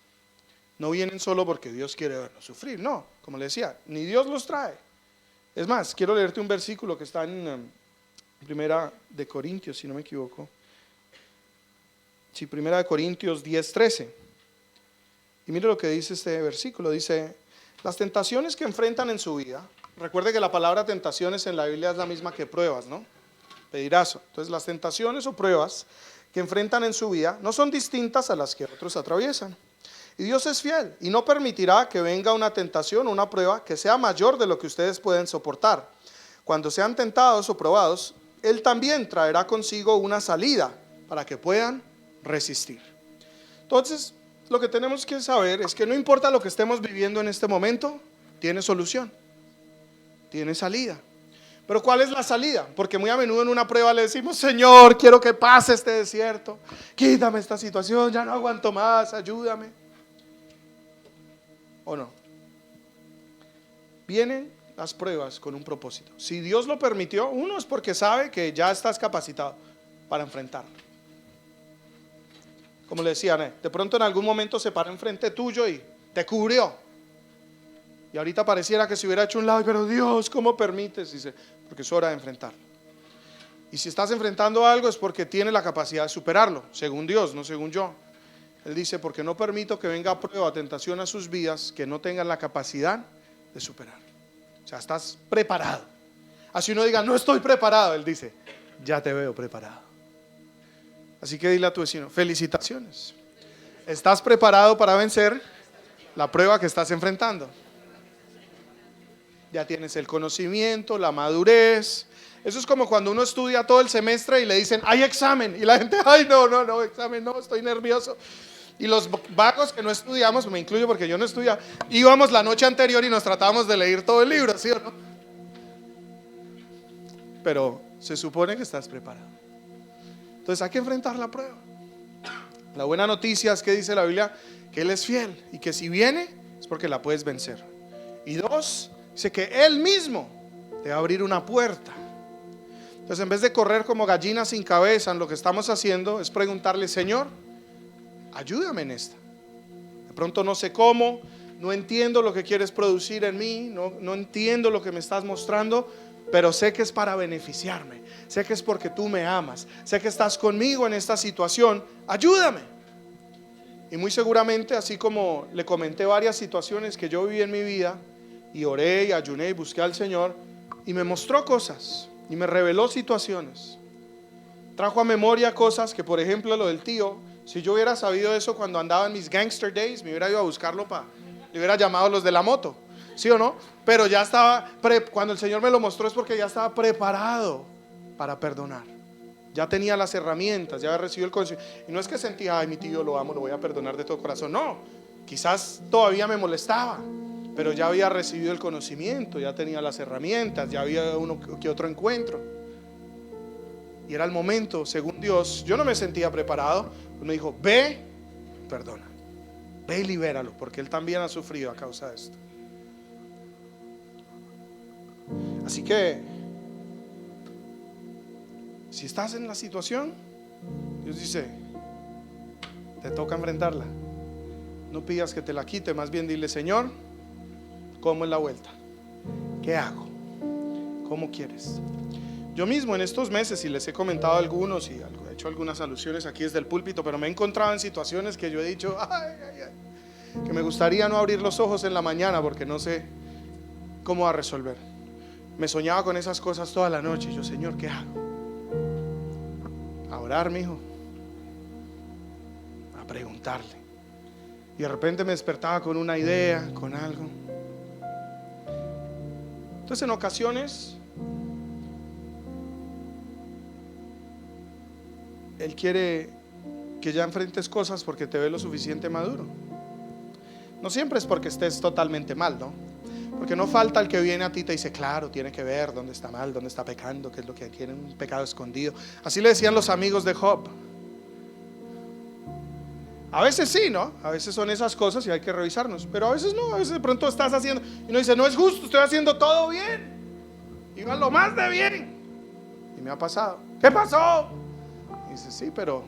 no vienen solo porque Dios quiere vernos sufrir, no, como le decía, ni Dios los trae. Es más, quiero leerte un versículo que está en Primera de Corintios, si no me equivoco. Sí, Primera de Corintios 10:13. Y mire lo que dice este versículo, dice, las tentaciones que enfrentan en su vida, recuerde que la palabra tentaciones en la Biblia es la misma que pruebas, ¿no? Pedirazo. Entonces las tentaciones o pruebas que enfrentan en su vida no son distintas a las que otros atraviesan. Y Dios es fiel y no permitirá que venga una tentación o una prueba que sea mayor de lo que ustedes pueden soportar. Cuando sean tentados o probados, Él también traerá consigo una salida para que puedan resistir. Entonces, lo que tenemos que saber es que no importa lo que estemos viviendo en este momento, tiene solución, tiene salida. Pero ¿cuál es la salida? Porque muy a menudo en una prueba le decimos, Señor, quiero que pase este desierto, quítame esta situación, ya no aguanto más, ayúdame. ¿O no? Vienen las pruebas con un propósito. Si Dios lo permitió, uno es porque sabe que ya estás capacitado para enfrentarlo. Como le decía, de pronto en algún momento se para enfrente tuyo y te cubrió. Y ahorita pareciera que se hubiera hecho un lado, pero Dios, ¿cómo permites? Dice, porque es hora de enfrentarlo. Y si estás enfrentando algo es porque tiene la capacidad de superarlo, según Dios, no según yo. Él dice, porque no permito que venga prueba, tentación a sus vidas que no tengan la capacidad de superar. O sea, estás preparado. Así uno diga, no estoy preparado, Él dice, ya te veo preparado. Así que dile a tu vecino, felicitaciones. ¿Estás preparado para vencer la prueba que estás enfrentando? Ya tienes el conocimiento, la madurez. Eso es como cuando uno estudia todo el semestre y le dicen, hay examen. Y la gente, ay, no, examen, no, estoy nervioso. Y los vagos que no estudiamos, me incluyo porque yo no estudiaba, íbamos la noche anterior y nos tratábamos de leer todo el libro, ¿sí o no? Pero se supone que estás preparado. Entonces hay que enfrentar la prueba. La buena noticia es que dice la Biblia que Él es fiel y que si viene es porque la puedes vencer. Y dos, dice que Él mismo te va a abrir una puerta. Entonces en vez de correr como gallinas sin cabeza, lo que estamos haciendo es preguntarle, Señor, ayúdame en esta. De pronto no sé cómo, no entiendo lo que quieres producir en mí, no entiendo lo que me estás mostrando, pero sé que es para beneficiarme, sé que es porque tú me amas, sé que estás conmigo en esta situación, ayúdame. Y muy seguramente, así como le comenté varias situaciones que yo viví en mi vida, y oré y ayuné y busqué al Señor, y me mostró cosas, y me reveló situaciones, trajo a memoria cosas que, por ejemplo, lo del tío, si yo hubiera sabido eso cuando andaba en mis gangster days, me hubiera ido a buscarlo le hubiera llamado a los de la moto, ¿sí o no? Pero ya estaba, cuando el Señor me lo mostró es porque ya estaba preparado para perdonar. Ya tenía las herramientas, ya había recibido el consejo. Y no es que sentía, ay, mi tío lo amo, lo voy a perdonar de todo corazón. No, quizás todavía me molestaba, pero ya había recibido el conocimiento, ya tenía las herramientas, ya había uno que otro encuentro. Y era el momento, según Dios. Yo no me sentía preparado. Me dijo, ve, perdona, ve y libéralo, porque él también ha sufrido a causa de esto. Así que si estás en la situación, Dios dice, te toca enfrentarla. No pidas que te la quite, más bien dile, Señor, ¿cómo es la vuelta? ¿Qué hago? ¿Cómo quieres? Yo mismo en estos meses, y les he comentado algunos y he hecho algunas alusiones aquí desde el púlpito, pero me he encontrado en situaciones que yo he dicho, que me gustaría no abrir los ojos en la mañana porque no sé cómo va a resolver. Me soñaba con esas cosas toda la noche y yo, Señor, ¿qué hago? A orar, mijo, a preguntarle. Y de repente me despertaba con una idea, con algo. Entonces en ocasiones Él quiere que ya enfrentes cosas porque te ve lo suficiente maduro. No siempre es porque estés totalmente mal, ¿no? Porque no falta el que viene a ti y te dice, claro, tiene que ver dónde está mal, dónde está pecando, qué es lo que quiere, un pecado escondido. Así le decían los amigos de Job. A veces sí, ¿no? A veces son esas cosas y hay que revisarnos, pero a veces no, a veces de pronto estás haciendo y uno dice, no es justo, estoy haciendo todo bien, iba lo más de bien. Y me ha pasado, ¿qué pasó? Y dice, sí, pero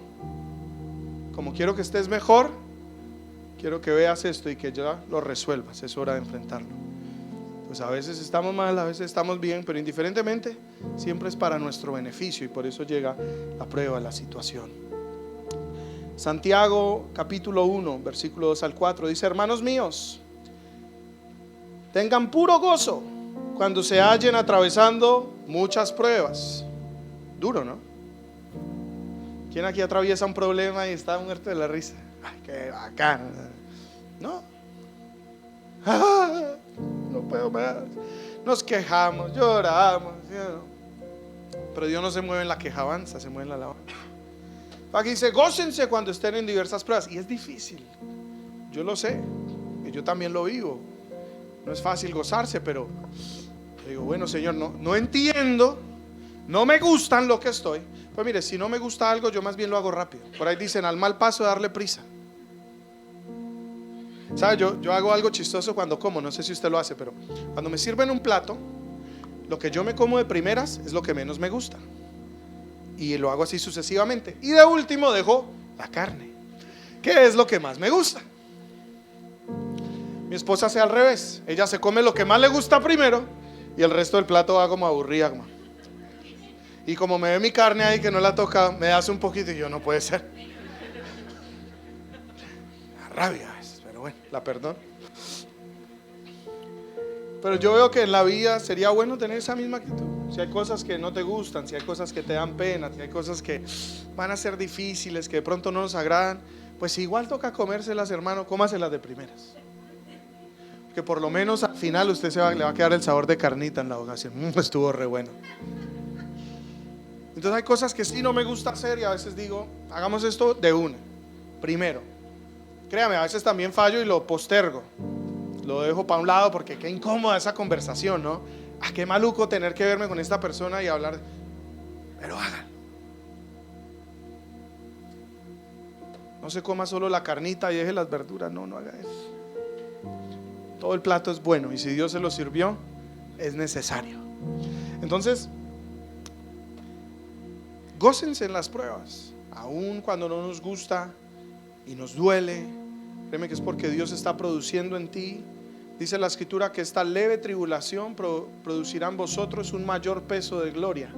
como quiero que estés mejor, quiero que veas esto y que ya lo resuelvas, es hora de enfrentarlo. Pues a veces estamos mal, a veces estamos bien, pero indiferentemente siempre es para nuestro beneficio y por eso llega la prueba, la situación. Santiago capítulo 1 versículo 2 al 4 dice, hermanos míos, tengan puro gozo cuando se hallen atravesando muchas pruebas. Duro, ¿no? ¿Quién aquí atraviesa un problema y está muerto de la risa? Ay, qué bacán. No, no puedo más. Nos quejamos, lloramos, ¿sí o no? Pero Dios no se mueve en la quejabanza, se mueve en la alabanza. Aquí dice, gócense cuando estén en diversas pruebas. Y es difícil, yo lo sé, y yo también lo vivo. No es fácil gozarse, pero yo digo, bueno, Señor, no entiendo, no me gustan lo que estoy. Pues mire, si no me gusta algo, yo más bien lo hago rápido. Por ahí dicen, al mal paso darle prisa. ¿Sabe? Yo hago algo chistoso cuando como, no sé si usted lo hace, pero cuando me sirven un plato, lo que yo me como de primeras es lo que menos me gusta. Y lo hago así sucesivamente. Y de último dejo la carne, que es lo que más me gusta. Mi esposa hace al revés. Ella se come lo que más le gusta primero y el resto del plato va como aburrida. Y como me ve mi carne ahí que no la toca, me hace un poquito y yo, no puede ser. La rabia a veces, pero bueno, la perdono. Pero yo veo que en la vida sería bueno tener esa misma actitud. Si hay cosas que no te gustan, si hay cosas que te dan pena, si hay cosas que van a ser difíciles, que de pronto no nos agradan, pues igual toca comérselas, hermano, cómaselas de primeras. Que por lo menos al final usted le va a quedar el sabor de carnita en la boca. Así, estuvo re bueno. Entonces hay cosas que sí no me gusta hacer y a veces digo, hagamos esto de una, primero. Créame, a veces también fallo y lo postergo. Lo dejo para un lado porque qué incómoda esa conversación, ¿no? Qué maluco tener que verme con esta persona y hablar. Pero hagan. No se coma solo la carnita y deje las verduras. No haga eso. Todo el plato es bueno y si Dios se lo sirvió, es necesario. Entonces, gócense en las pruebas, aun cuando no nos gusta y nos duele. Créeme que es porque Dios está produciendo en ti. Dice la escritura que esta leve tribulación producirá en vosotros un mayor peso de gloria,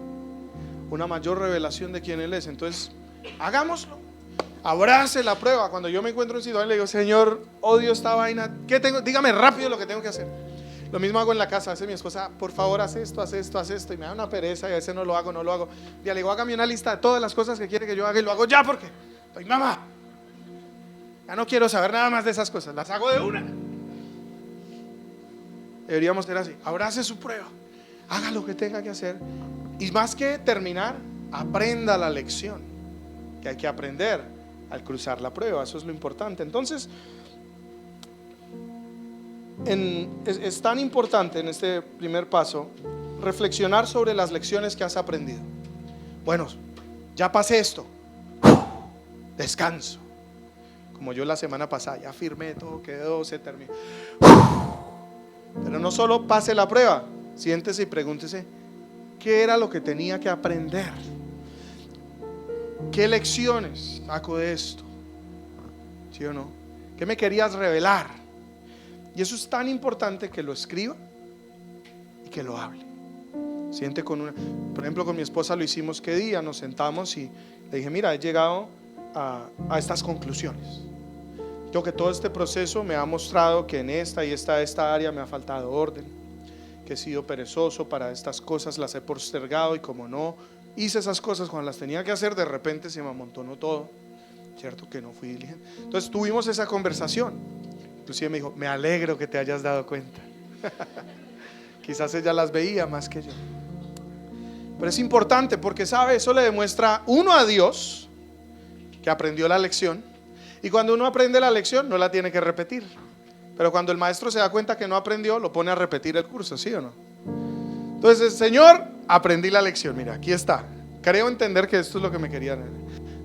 una mayor revelación de quién Él es. Entonces, hagámoslo. Abrace la prueba. Cuando yo me encuentro en situación, le digo, Señor, odio esta vaina. ¿Qué tengo? Dígame rápido lo que tengo que hacer. Lo mismo hago en la casa. A veces mi esposa, por favor, haz esto, haz esto, haz esto. Y me da una pereza y a veces no lo hago. Ya le digo, hágame una lista de todas las cosas que quiere que yo haga y lo hago ya porque estoy mamá. Ya no quiero saber nada más de esas cosas. Las hago de una. Deberíamos ser así. Abrace su prueba. Haga lo que tenga que hacer. Y más que terminar, aprenda la lección que hay que aprender al cruzar la prueba. Eso es lo importante. Entonces, es tan importante en este primer paso reflexionar sobre las lecciones que has aprendido. Bueno, ya pasé esto. Descanso. Como yo la semana pasada, ya firmé, todo quedó, se terminó. Pero no solo pase la prueba, siéntese y pregúntese, ¿qué era lo que tenía que aprender? ¿Qué lecciones saco de esto? ¿Sí o no? ¿Qué me querías revelar? Y eso es tan importante que lo escriba y que lo hable. Siente por ejemplo, con mi esposa lo hicimos, ¿qué día? Nos sentamos y le dije, mira, he llegado a estas conclusiones. Yo que todo este proceso me ha mostrado que en esta área me ha faltado orden, que he sido perezoso para estas cosas, las he postergado y como no hice esas cosas cuando las tenía que hacer, de repente se me amontonó todo, cierto que no fui diligente. Entonces tuvimos esa conversación. Inclusive me dijo, me alegro que te hayas dado cuenta. Quizás ella las veía más que yo. Pero es importante porque, ¿sabe? Eso le demuestra uno a Dios que aprendió la lección. Y cuando uno aprende la lección no la tiene que repetir. Pero cuando el maestro se da cuenta que no aprendió, lo pone a repetir el curso, ¿sí o no? Entonces, Señor, aprendí la lección. Mira, aquí está. Creo entender que esto es lo que me querían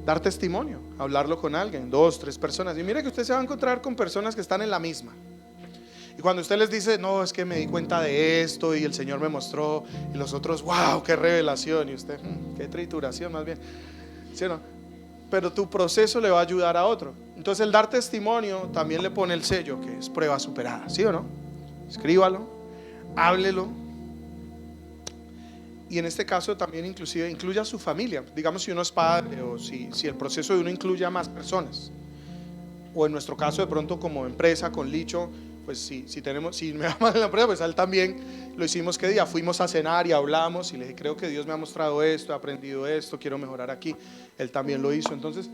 dar testimonio, hablarlo con alguien, 2, 3 personas. Y mire que usted se va a encontrar con personas que están en la misma. Y cuando usted les dice, no, es que me di cuenta de esto y el Señor me mostró, y los otros, wow, qué revelación, y usted, qué trituración más bien, ¿sí o no? Pero tu proceso le va a ayudar a otro. Entonces el dar testimonio también le pone el sello, que es prueba superada, ¿sí o no? Escríbalo, háblelo. Y en este caso también inclusive incluya a su familia. Digamos si uno es padre o si el proceso de uno incluye a más personas. O en nuestro caso de pronto como empresa con Licho, pues si me va mal en la empresa, pues a él también lo hicimos. ¿Qué día? Fuimos a cenar y hablamos y le dije, creo que Dios me ha mostrado esto, he aprendido esto, quiero mejorar aquí. Él también lo hizo. Entonces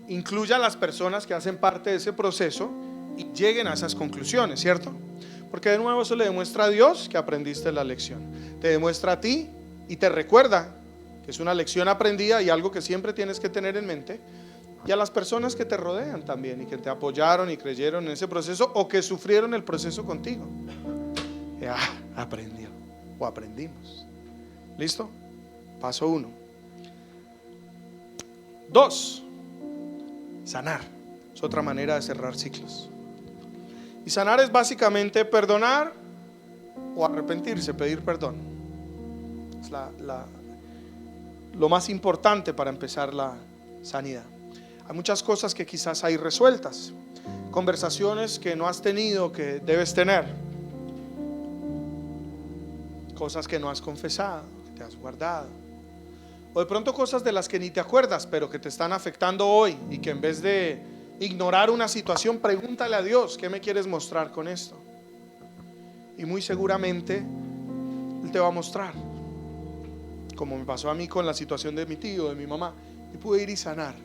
incluya a las personas que hacen parte de ese proceso y lleguen a esas conclusiones, ¿cierto? Porque de nuevo eso le demuestra a Dios que aprendiste la lección. Te demuestra a ti y te recuerda que es una lección aprendida y algo que siempre tienes que tener en mente. Y a las personas que te rodean también y que te apoyaron y creyeron en ese proceso o que sufrieron el proceso contigo. Aprendió o aprendimos. ¿Listo? Paso 1. 2. Sanar. Es otra manera de cerrar ciclos. Y sanar es básicamente perdonar o arrepentirse, pedir perdón. Es lo más importante para empezar la sanidad. Hay muchas cosas que quizás hay resueltas, conversaciones que no has tenido que debes tener, cosas que no has confesado, que te has guardado, o de pronto cosas de las que ni te acuerdas pero que te están afectando hoy y que en vez de ignorar una situación, pregúntale a Dios, ¿qué me quieres mostrar con esto? Y muy seguramente Él te va a mostrar. como me pasó a mí con la situación de mi tío, de mi mamá, y pude ir y sanar,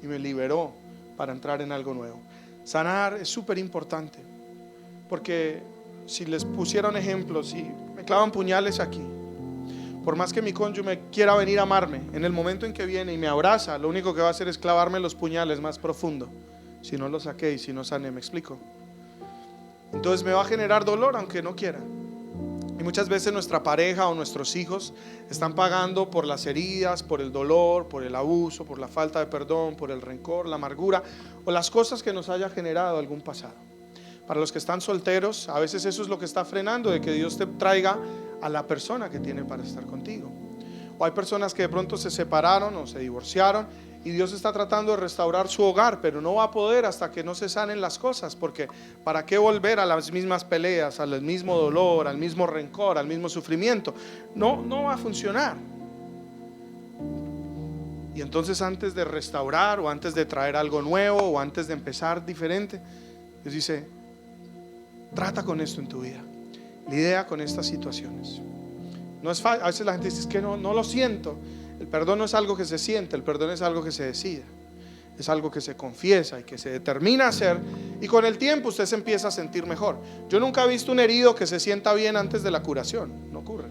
y me liberó para entrar en algo nuevo. Sanar es súper importante, porque si les pusiera un ejemplo, si me clavan puñales aquí, por más que mi cónyuge quiera venir a amarme, en el momento en que viene y me abraza, lo único que va a hacer es clavarme los puñales más profundo, si no lo saqué y si no sané, ¿me explico? Entonces me va a generar dolor aunque no quiera. Y muchas veces nuestra pareja o nuestros hijos están pagando por las heridas, por el dolor, por el abuso, por la falta de perdón, por el rencor, la amargura o las cosas que nos haya generado algún pasado. Para los que están solteros, a veces eso es lo que está frenando de que Dios te traiga a la persona que tiene para estar contigo. O hay personas que de pronto se separaron o se divorciaron y Dios está tratando de restaurar su hogar, pero no va a poder hasta que no se sanen las cosas, porque ¿para qué volver a las mismas peleas, al mismo dolor, al mismo rencor, al mismo sufrimiento? No va a funcionar. Y entonces antes de restaurar o antes de traer algo nuevo o antes de empezar diferente, Dios dice: trata con esto en tu vida, lidia con estas situaciones. No es fácil. A veces la gente dice: es que no lo siento. El perdón no es algo que se siente, el perdón es algo que se decide, es algo que se confiesa y que se determina a hacer, y con el tiempo usted se empieza a sentir mejor. Yo nunca he visto un herido que se sienta bien antes de la curación, no ocurre.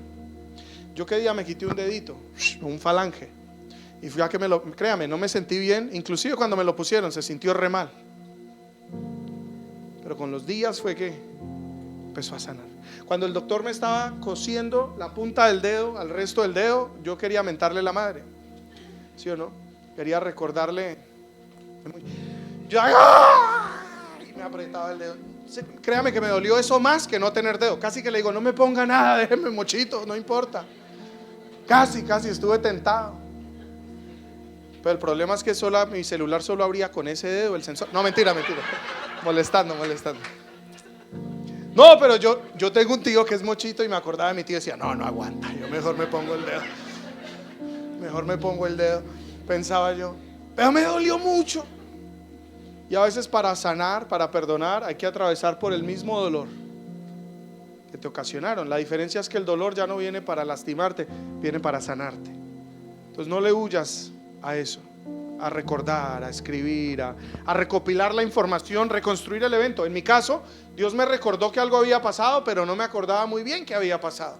Yo qué día me quité un dedito, un falange, y fui a que créame, no me sentí bien, inclusive cuando me lo pusieron se sintió re mal, pero con los días fue que empezó a sanar. Cuando el doctor me estaba cosiendo la punta del dedo al resto del dedo, yo quería mentarle la madre, ¿sí o no? Quería recordarle. Yo, y me apretaba el dedo. Créame que me dolió eso más que no tener dedo. Casi que le digo: no me ponga nada, déjeme mochito, no importa. Casi estuve tentado. Pero el problema es que mi celular solo abría con ese dedo el sensor. No, mentira. Molestando. No, pero yo tengo un tío que es mochito y me acordaba de mi tío y decía: no aguanta, yo mejor me pongo el dedo. Pensaba yo, pero me dolió mucho. Y a veces para sanar, para perdonar, hay que atravesar por el mismo dolor que te ocasionaron. La diferencia es que el dolor ya no viene para lastimarte, viene para sanarte. Entonces no le huyas a eso, a recordar, a escribir, a recopilar la información, reconstruir el evento. En mi caso, Dios me recordó que algo había pasado, pero no me acordaba muy bien qué había pasado.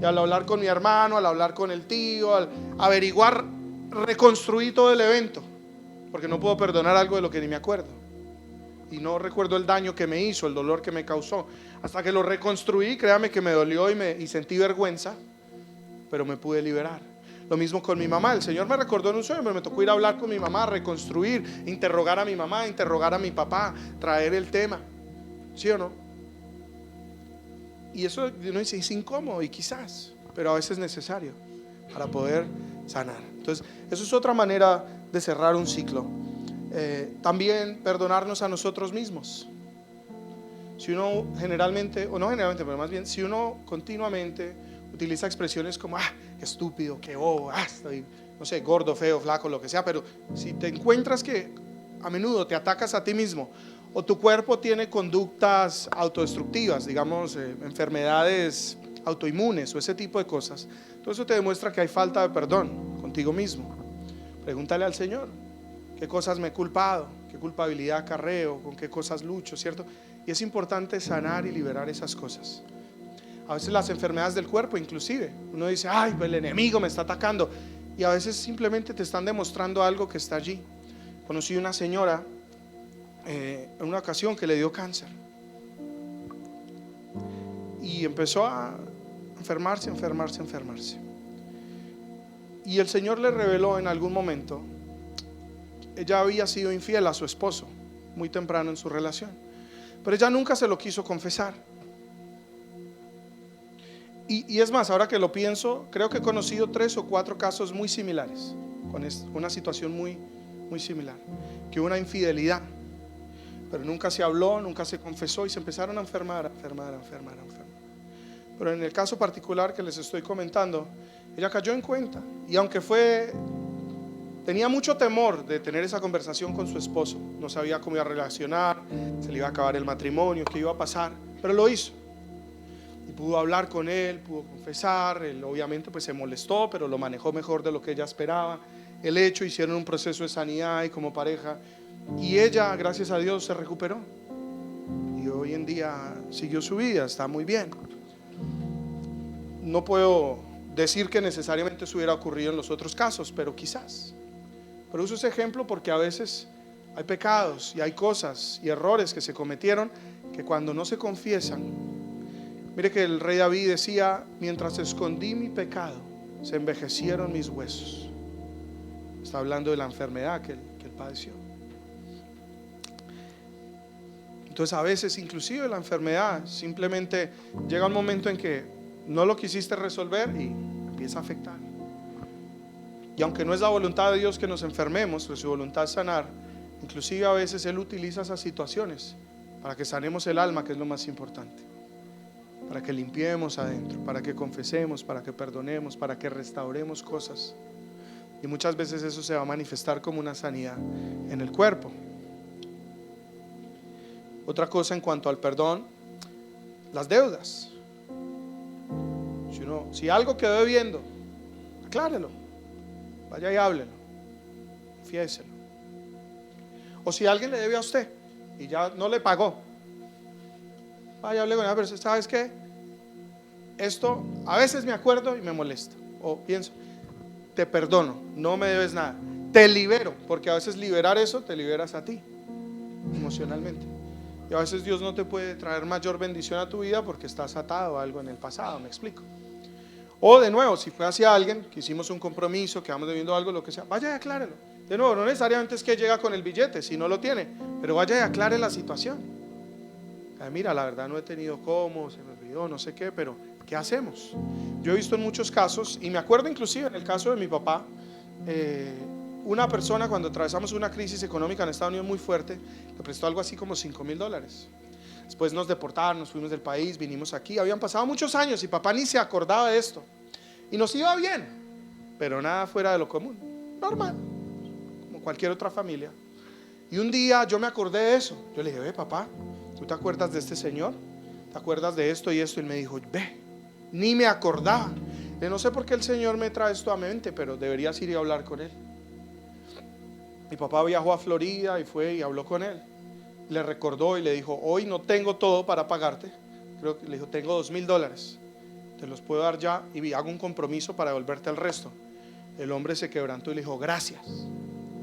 Y al hablar con mi hermano, al hablar con el tío, al averiguar, reconstruí todo el evento, porque no puedo perdonar algo de lo que ni me acuerdo. Y no recuerdo el daño que me hizo, el dolor que me causó. Hasta que lo reconstruí, créame que me dolió y sentí vergüenza, pero me pude liberar. Lo mismo con mi mamá. El Señor me recordó en un sueño, pero me tocó ir a hablar con mi mamá, reconstruir, interrogar a mi mamá, interrogar a mi papá, traer el tema, ¿sí o no? Y eso uno dice, es incómodo, y quizás, pero a veces es necesario para poder sanar. Entonces, eso es otra manera de cerrar un ciclo. También perdonarnos a nosotros mismos. Si uno generalmente, o no generalmente, pero más bien, si uno continuamente utiliza expresiones como qué estúpido, qué bobo, estoy, no sé, gordo, feo, flaco, lo que sea, pero si te encuentras que a menudo te atacas a ti mismo, o tu cuerpo tiene conductas autodestructivas, digamos, enfermedades autoinmunes o ese tipo de cosas, todo eso te demuestra que hay falta de perdón contigo mismo. Pregúntale al Señor: ¿qué cosas me he culpado? ¿Qué culpabilidad acarreo? ¿Con qué cosas lucho? ¿Cierto? Y es importante sanar y liberar esas cosas. A veces las enfermedades del cuerpo, inclusive, uno dice: pues el enemigo me está atacando, y a veces simplemente te están demostrando algo que está allí. Conocí una señora en una ocasión que le dio cáncer y empezó a enfermarse. Y el Señor le reveló en algún momento: ella había sido infiel a su esposo muy temprano en su relación, pero ella nunca se lo quiso confesar. Y es más, ahora que lo pienso, creo que he conocido 3 o 4 casos muy similares, con una situación muy similar, que una infidelidad, pero nunca se habló, nunca se confesó, y se empezaron a enfermar. Pero en el caso particular que les estoy comentando, ella cayó en cuenta, y aunque tenía mucho temor de tener esa conversación con su esposo, no sabía cómo iba a relacionar, se le iba a acabar el matrimonio, qué iba a pasar, pero lo hizo. y pudo hablar con él, pudo confesar. Él obviamente pues se molestó, pero lo manejó mejor de lo que ella esperaba. El hecho, hicieron un proceso de sanidad y como pareja, y ella, gracias a Dios, se recuperó y hoy en día siguió su vida, está muy bien. No puedo decir que necesariamente eso hubiera ocurrido en los otros casos, pero quizás. Pero uso ese ejemplo porque a veces hay pecados y hay cosas y errores que se cometieron que cuando no se confiesan. Mire que el rey David decía: mientras escondí mi pecado, se envejecieron mis huesos. Está hablando de la enfermedad que él padeció. Entonces a veces inclusive la enfermedad simplemente llega un momento en que no lo quisiste resolver y empieza a afectar. Y aunque no es la voluntad de Dios que nos enfermemos, pues su voluntad es sanar, inclusive a veces Él utiliza esas situaciones para que sanemos el alma, que es lo más importante, para que limpiemos adentro, para que confesemos, para que perdonemos, para que restauremos cosas. Y muchas veces eso se va a manifestar como una sanidad en el cuerpo. Otra cosa en cuanto al perdón: las deudas. Si algo quedó debiendo, aclárelo, vaya y háblelo, confiéselo. O si alguien le debe a usted y ya no le pagó, vaya y hable con él. Pero ¿sabes qué? Esto a veces me acuerdo y me molesta, o pienso: te perdono, no me debes nada, te libero, porque a veces liberar eso te liberas a ti emocionalmente. Y a veces Dios no te puede traer mayor bendición a tu vida porque estás atado a algo en el pasado, ¿me explico? O de nuevo, si fue hacia alguien que hicimos un compromiso, quedamos debiendo algo, lo que sea, vaya y aclárelo. De nuevo, no necesariamente es que llega con el billete, si no lo tiene, pero vaya y aclare la situación. Mira, la verdad no he tenido cómo, se me olvidó, no sé qué, pero ¿qué hacemos? Yo he visto en muchos casos, y me acuerdo inclusive en el caso de mi papá, una persona, cuando atravesamos una crisis económica en Estados Unidos muy fuerte, le prestó algo así como $5,000. Después nos deportaron, nos fuimos del país, vinimos aquí, habían pasado muchos años y papá ni se acordaba de esto. Y nos iba bien, pero nada fuera de lo común, normal, como cualquier otra familia. Y un día yo me acordé de eso. Yo le dije: ve, papá, ¿tú te acuerdas de este señor? ¿Te acuerdas de esto y esto? Y él me dijo: ve, ni me acordaba. No sé por qué el Señor me trae esto a mente, pero deberías ir y hablar con él. Mi papá viajó a Florida y fue y habló con él. Le recordó y le dijo: hoy no tengo todo para pagarte. Creo que le dijo: tengo $2,000, te los puedo dar ya y hago un compromiso para devolverte el resto. El hombre se quebrantó y le dijo: gracias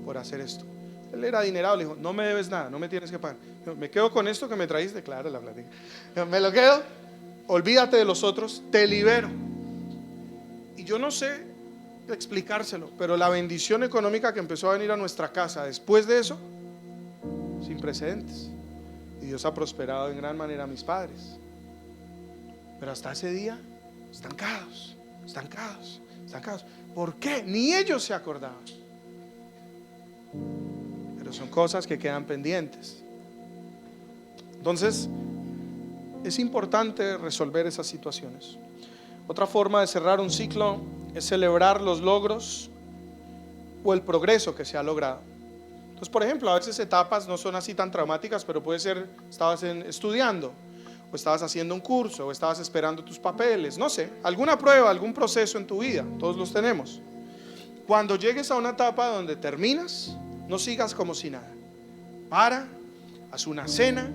por hacer esto. Él era adinerado, le dijo: no me debes nada, no me tienes que pagar. Me quedo con esto que me trajiste. Claro, la plática. Me lo quedo, olvídate de los otros, te libero. Y yo no sé explicárselo, pero la bendición económica que empezó a venir a nuestra casa después de eso, sin precedentes. Y Dios ha prosperado en gran manera a mis padres. Pero hasta ese día, estancados. ¿Por qué? Ni ellos se acordaban. Pero son cosas que quedan pendientes. Entonces, es importante resolver esas situaciones. Otra forma de cerrar un ciclo es celebrar los logros o el progreso que se ha logrado. Entonces, por ejemplo, a veces etapas no son así tan traumáticas, pero puede ser: estabas estudiando, o estabas haciendo un curso, o estabas esperando tus papeles, no sé, alguna prueba, algún proceso en tu vida, todos los tenemos. Cuando llegues a una etapa donde terminas, no sigas como si nada. Haz una cena,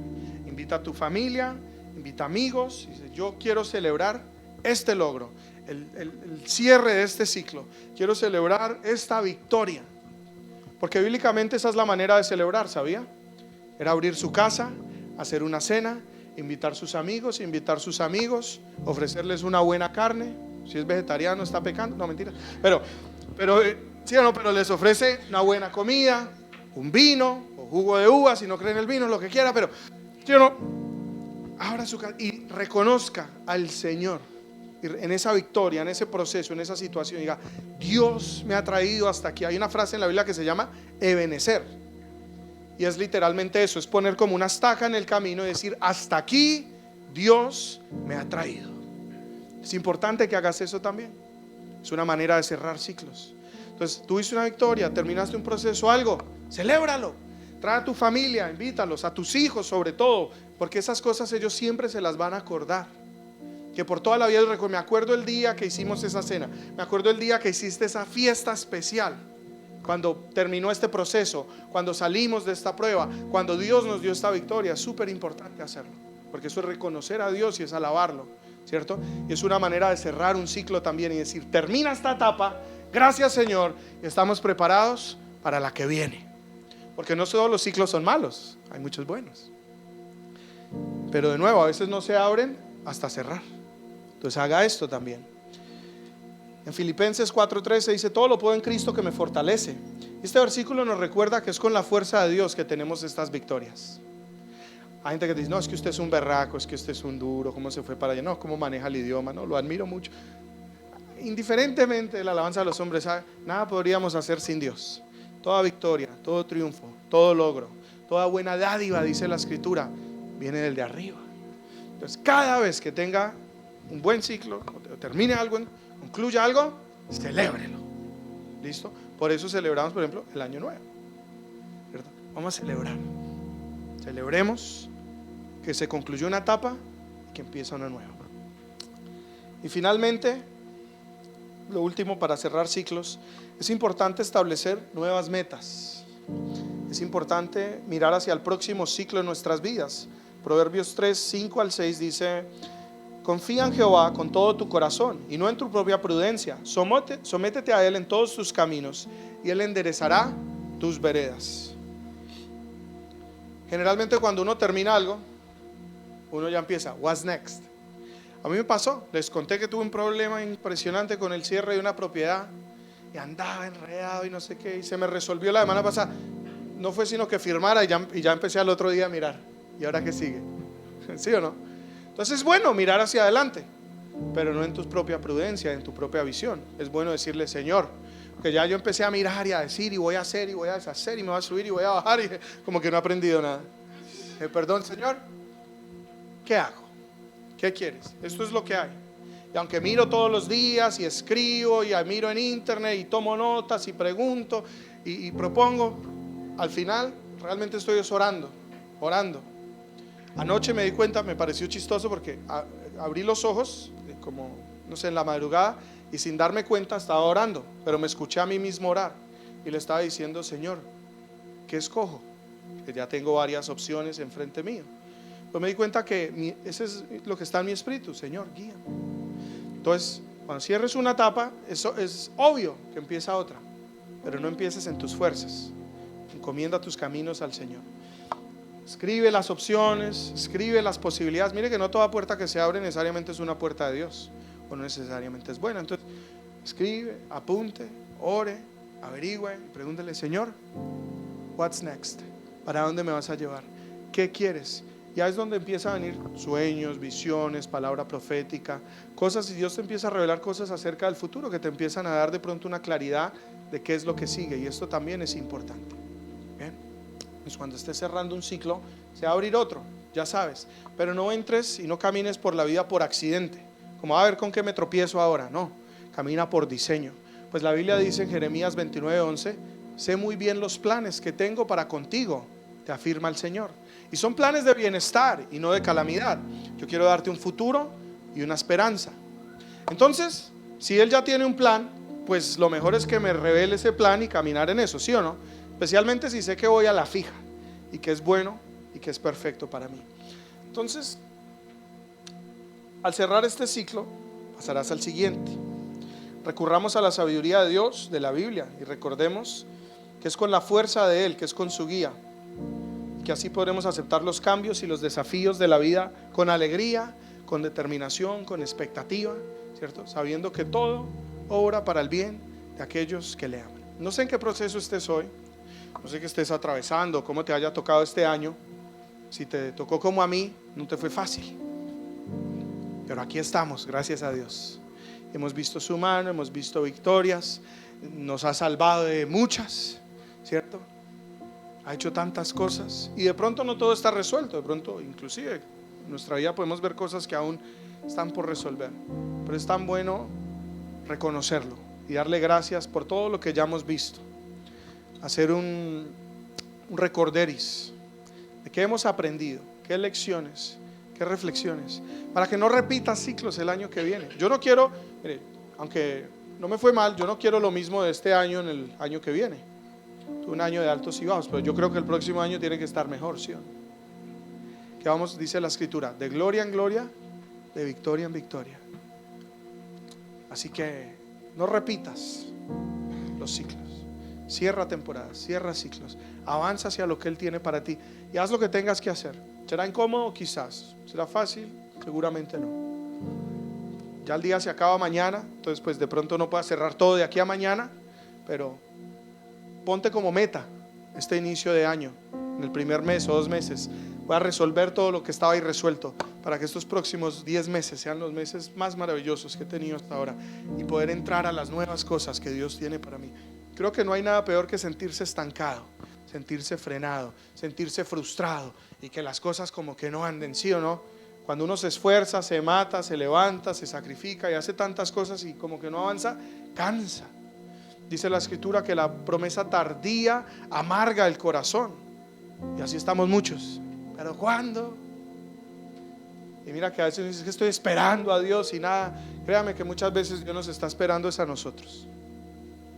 invita a tu familia, invita amigos, y dice: yo quiero celebrar este logro, el cierre de este ciclo, quiero celebrar esta victoria. Porque bíblicamente esa es la manera de celebrar, ¿sabía? Era abrir su casa, hacer una cena, invitar sus amigos, ofrecerles una buena carne. Si es vegetariano está pecando, no, mentira. Pero sí o no, pero les ofrece una buena comida, un vino o jugo de uva, si no creen el vino, lo que quiera, pero sí o no, abra su casa y reconozca al Señor en esa victoria, en ese proceso, en esa situación. Diga: Dios me ha traído hasta aquí. Hay una frase en la Biblia que se llama Ebenezer, y es literalmente eso, es poner como una estaca en el camino y decir: hasta aquí Dios me ha traído. Es importante que hagas eso también. Es una manera de cerrar ciclos. Entonces, tuviste una victoria, terminaste un proceso, algo, celébralo. Trae a tu familia, invítalos, a tus hijos sobre todo, porque esas cosas ellos siempre se las van a acordar. que por toda la vida me acuerdo el día que hicimos esa cena, me acuerdo el día que hiciste esa fiesta especial, cuando terminó este proceso, cuando salimos de esta prueba, cuando Dios nos dio esta victoria. Es súper importante hacerlo, porque eso es reconocer a Dios y es alabarlo, ¿cierto? Y es una manera de cerrar un ciclo también y decir, termina esta etapa, gracias Señor, y estamos preparados para la que viene. Porque no todos los ciclos son malos, hay muchos buenos. Pero de nuevo, a veces no se abren hasta cerrar. Entonces haga esto también. En Filipenses 4:13 dice, todo lo puedo en Cristo que me fortalece. Este versículo nos recuerda que es con la fuerza de Dios que tenemos estas victorias. Hay gente que dice, no, es que usted es un berraco, es que usted es un duro, ¿cómo se fue para allá? No, ¿cómo maneja el idioma? No, lo admiro mucho. Indiferentemente de la alabanza de los hombres, ¿sabe? Nada podríamos hacer sin Dios. Toda victoria, todo triunfo, todo logro, toda buena dádiva, dice la Escritura, viene del de arriba. Entonces cada vez que tenga un buen ciclo, o termine algo, concluya algo, celébrelo. ¿Listo? Por eso celebramos, por ejemplo, el año nuevo, ¿verdad? Vamos a celebrar. Celebremos que se concluyó una etapa y que empieza una nueva. Y finalmente, lo último para cerrar ciclos, es importante establecer nuevas metas. Es importante mirar hacia el próximo ciclo de nuestras vidas. Proverbios 3, 5 al 6 dice, confía en Jehová con todo tu corazón y no en tu propia prudencia. Sométete a Él en todos tus caminos y Él enderezará tus veredas. Generalmente cuando uno termina algo, uno ya empieza, what's next? A mí me pasó, les conté que tuve un problema impresionante con el cierre de una propiedad y andaba enredado y no sé qué, y se me resolvió la semana pasada. No fue sino que firmara y ya empecé al otro día a mirar. ¿Y ahora qué sigue? ¿Sí o no? Entonces es bueno mirar hacia adelante, pero no en tu propia prudencia, en tu propia visión. Es bueno decirle, Señor, que ya yo empecé a mirar y a decir y voy a hacer y voy a deshacer y me voy a subir y voy a bajar y como que no he aprendido nada. Perdón, Señor, ¿qué hago? ¿Qué quieres? Esto es lo que hay. Y aunque miro todos los días y escribo y miro en internet y tomo notas y pregunto y propongo, al final realmente estoy orando. Anoche me di cuenta, me pareció chistoso porque abrí los ojos como, no sé, en la madrugada y sin darme cuenta estaba orando, pero me escuché a mí mismo orar y le estaba diciendo, Señor, ¿qué escojo? Que ya tengo varias opciones enfrente mío. Pues me di cuenta que ese es lo que está en mi espíritu, Señor, guía. Entonces, cuando cierres una etapa, eso es obvio que empieza otra, pero no empieces en tus fuerzas. Encomienda tus caminos al Señor. Escribe las opciones, escribe las posibilidades. Mire que no toda puerta que se abre necesariamente es una puerta de Dios, o no necesariamente es buena. Entonces, escribe, apunte, ore, averigüe, pregúntele, Señor, what's next? ¿Para dónde me vas a llevar? ¿Qué quieres? Ya es donde empieza a venir sueños, visiones, palabra profética, cosas, y Dios te empieza a revelar cosas acerca del futuro que te empiezan a dar de pronto una claridad de qué es lo que sigue, y esto también es importante. Bien, pues cuando estés cerrando un ciclo, se va a abrir otro, ya sabes, pero no entres y no camines por la vida por accidente, como a ver con qué me tropiezo ahora. No, camina por diseño. Pues la Biblia dice en Jeremías 29:11, sé muy bien los planes que tengo para contigo, te afirma el Señor. Y son planes de bienestar y no de calamidad. Yo quiero darte un futuro y una esperanza. Entonces, si Él ya tiene un plan, pues lo mejor es que me revele ese plan y caminar en eso, ¿sí o no? Especialmente si sé que voy a la fija y que es bueno y que es perfecto para mí. Entonces, al cerrar este ciclo, pasarás al siguiente. Recurramos a la sabiduría de Dios, de la Biblia, y recordemos que es con la fuerza de Él, que es con su guía, que así podremos aceptar los cambios y los desafíos de la vida con alegría, con determinación, con expectativa, ¿cierto? Sabiendo que todo obra para el bien de aquellos que le aman. No sé en qué proceso estés hoy, no sé qué estés atravesando, cómo te haya tocado este año. Si te tocó como a mí, no te fue fácil, pero aquí estamos, gracias a Dios. Hemos visto su mano, hemos visto victorias, nos ha salvado de muchas, ¿cierto? Ha hecho tantas cosas y de pronto no todo está resuelto, de pronto inclusive en nuestra vida podemos ver cosas que aún están por resolver, pero es tan bueno reconocerlo y darle gracias por todo lo que ya hemos visto. Hacer un recorderis de qué hemos aprendido, qué lecciones ¿Qué reflexiones? Para que no repitas ciclos el año que viene. Yo no quiero, mire, aunque no me fue mal, yo no quiero lo mismo de este año en el año que viene. Tuve un año de altos y bajos, pero yo creo que el próximo año tiene que estar mejor, ¿sí o no? Que vamos, dice la escritura, de gloria en gloria, de victoria en victoria. Así que no repitas los ciclos. Cierra temporadas, cierra ciclos, avanza hacia lo que Él tiene para ti y haz lo que tengas que hacer. ¿Será incómodo? Quizás. ¿Será fácil? Seguramente no. Ya el día se acaba mañana, entonces pues de pronto no puedas cerrar todo de aquí a mañana, pero ponte como meta este inicio de año, en el primer mes o 2 meses, voy a resolver todo lo que estaba irresuelto para que estos próximos 10 meses sean los meses más maravillosos que he tenido hasta ahora y poder entrar a las nuevas cosas que Dios tiene para mí. Creo que no hay nada peor que sentirse estancado, sentirse frenado, sentirse frustrado y que las cosas como que no anden, ¿sí o no? Cuando uno se esfuerza, se mata, se levanta, se sacrifica y hace tantas cosas y como que no avanza, cansa. Dice la escritura que la promesa tardía amarga el corazón. Y así estamos muchos. ¿Pero cuándo? Y mira que a veces dices que estoy esperando a Dios y nada. Créame que muchas veces Dios nos está esperando es a nosotros.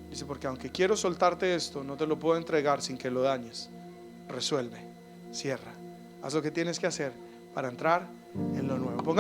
Dice, porque aunque quiero soltarte esto, no te lo puedo entregar sin que lo dañes. Resuelve, cierra, haz lo que tienes que hacer para entrar en lo nuevo.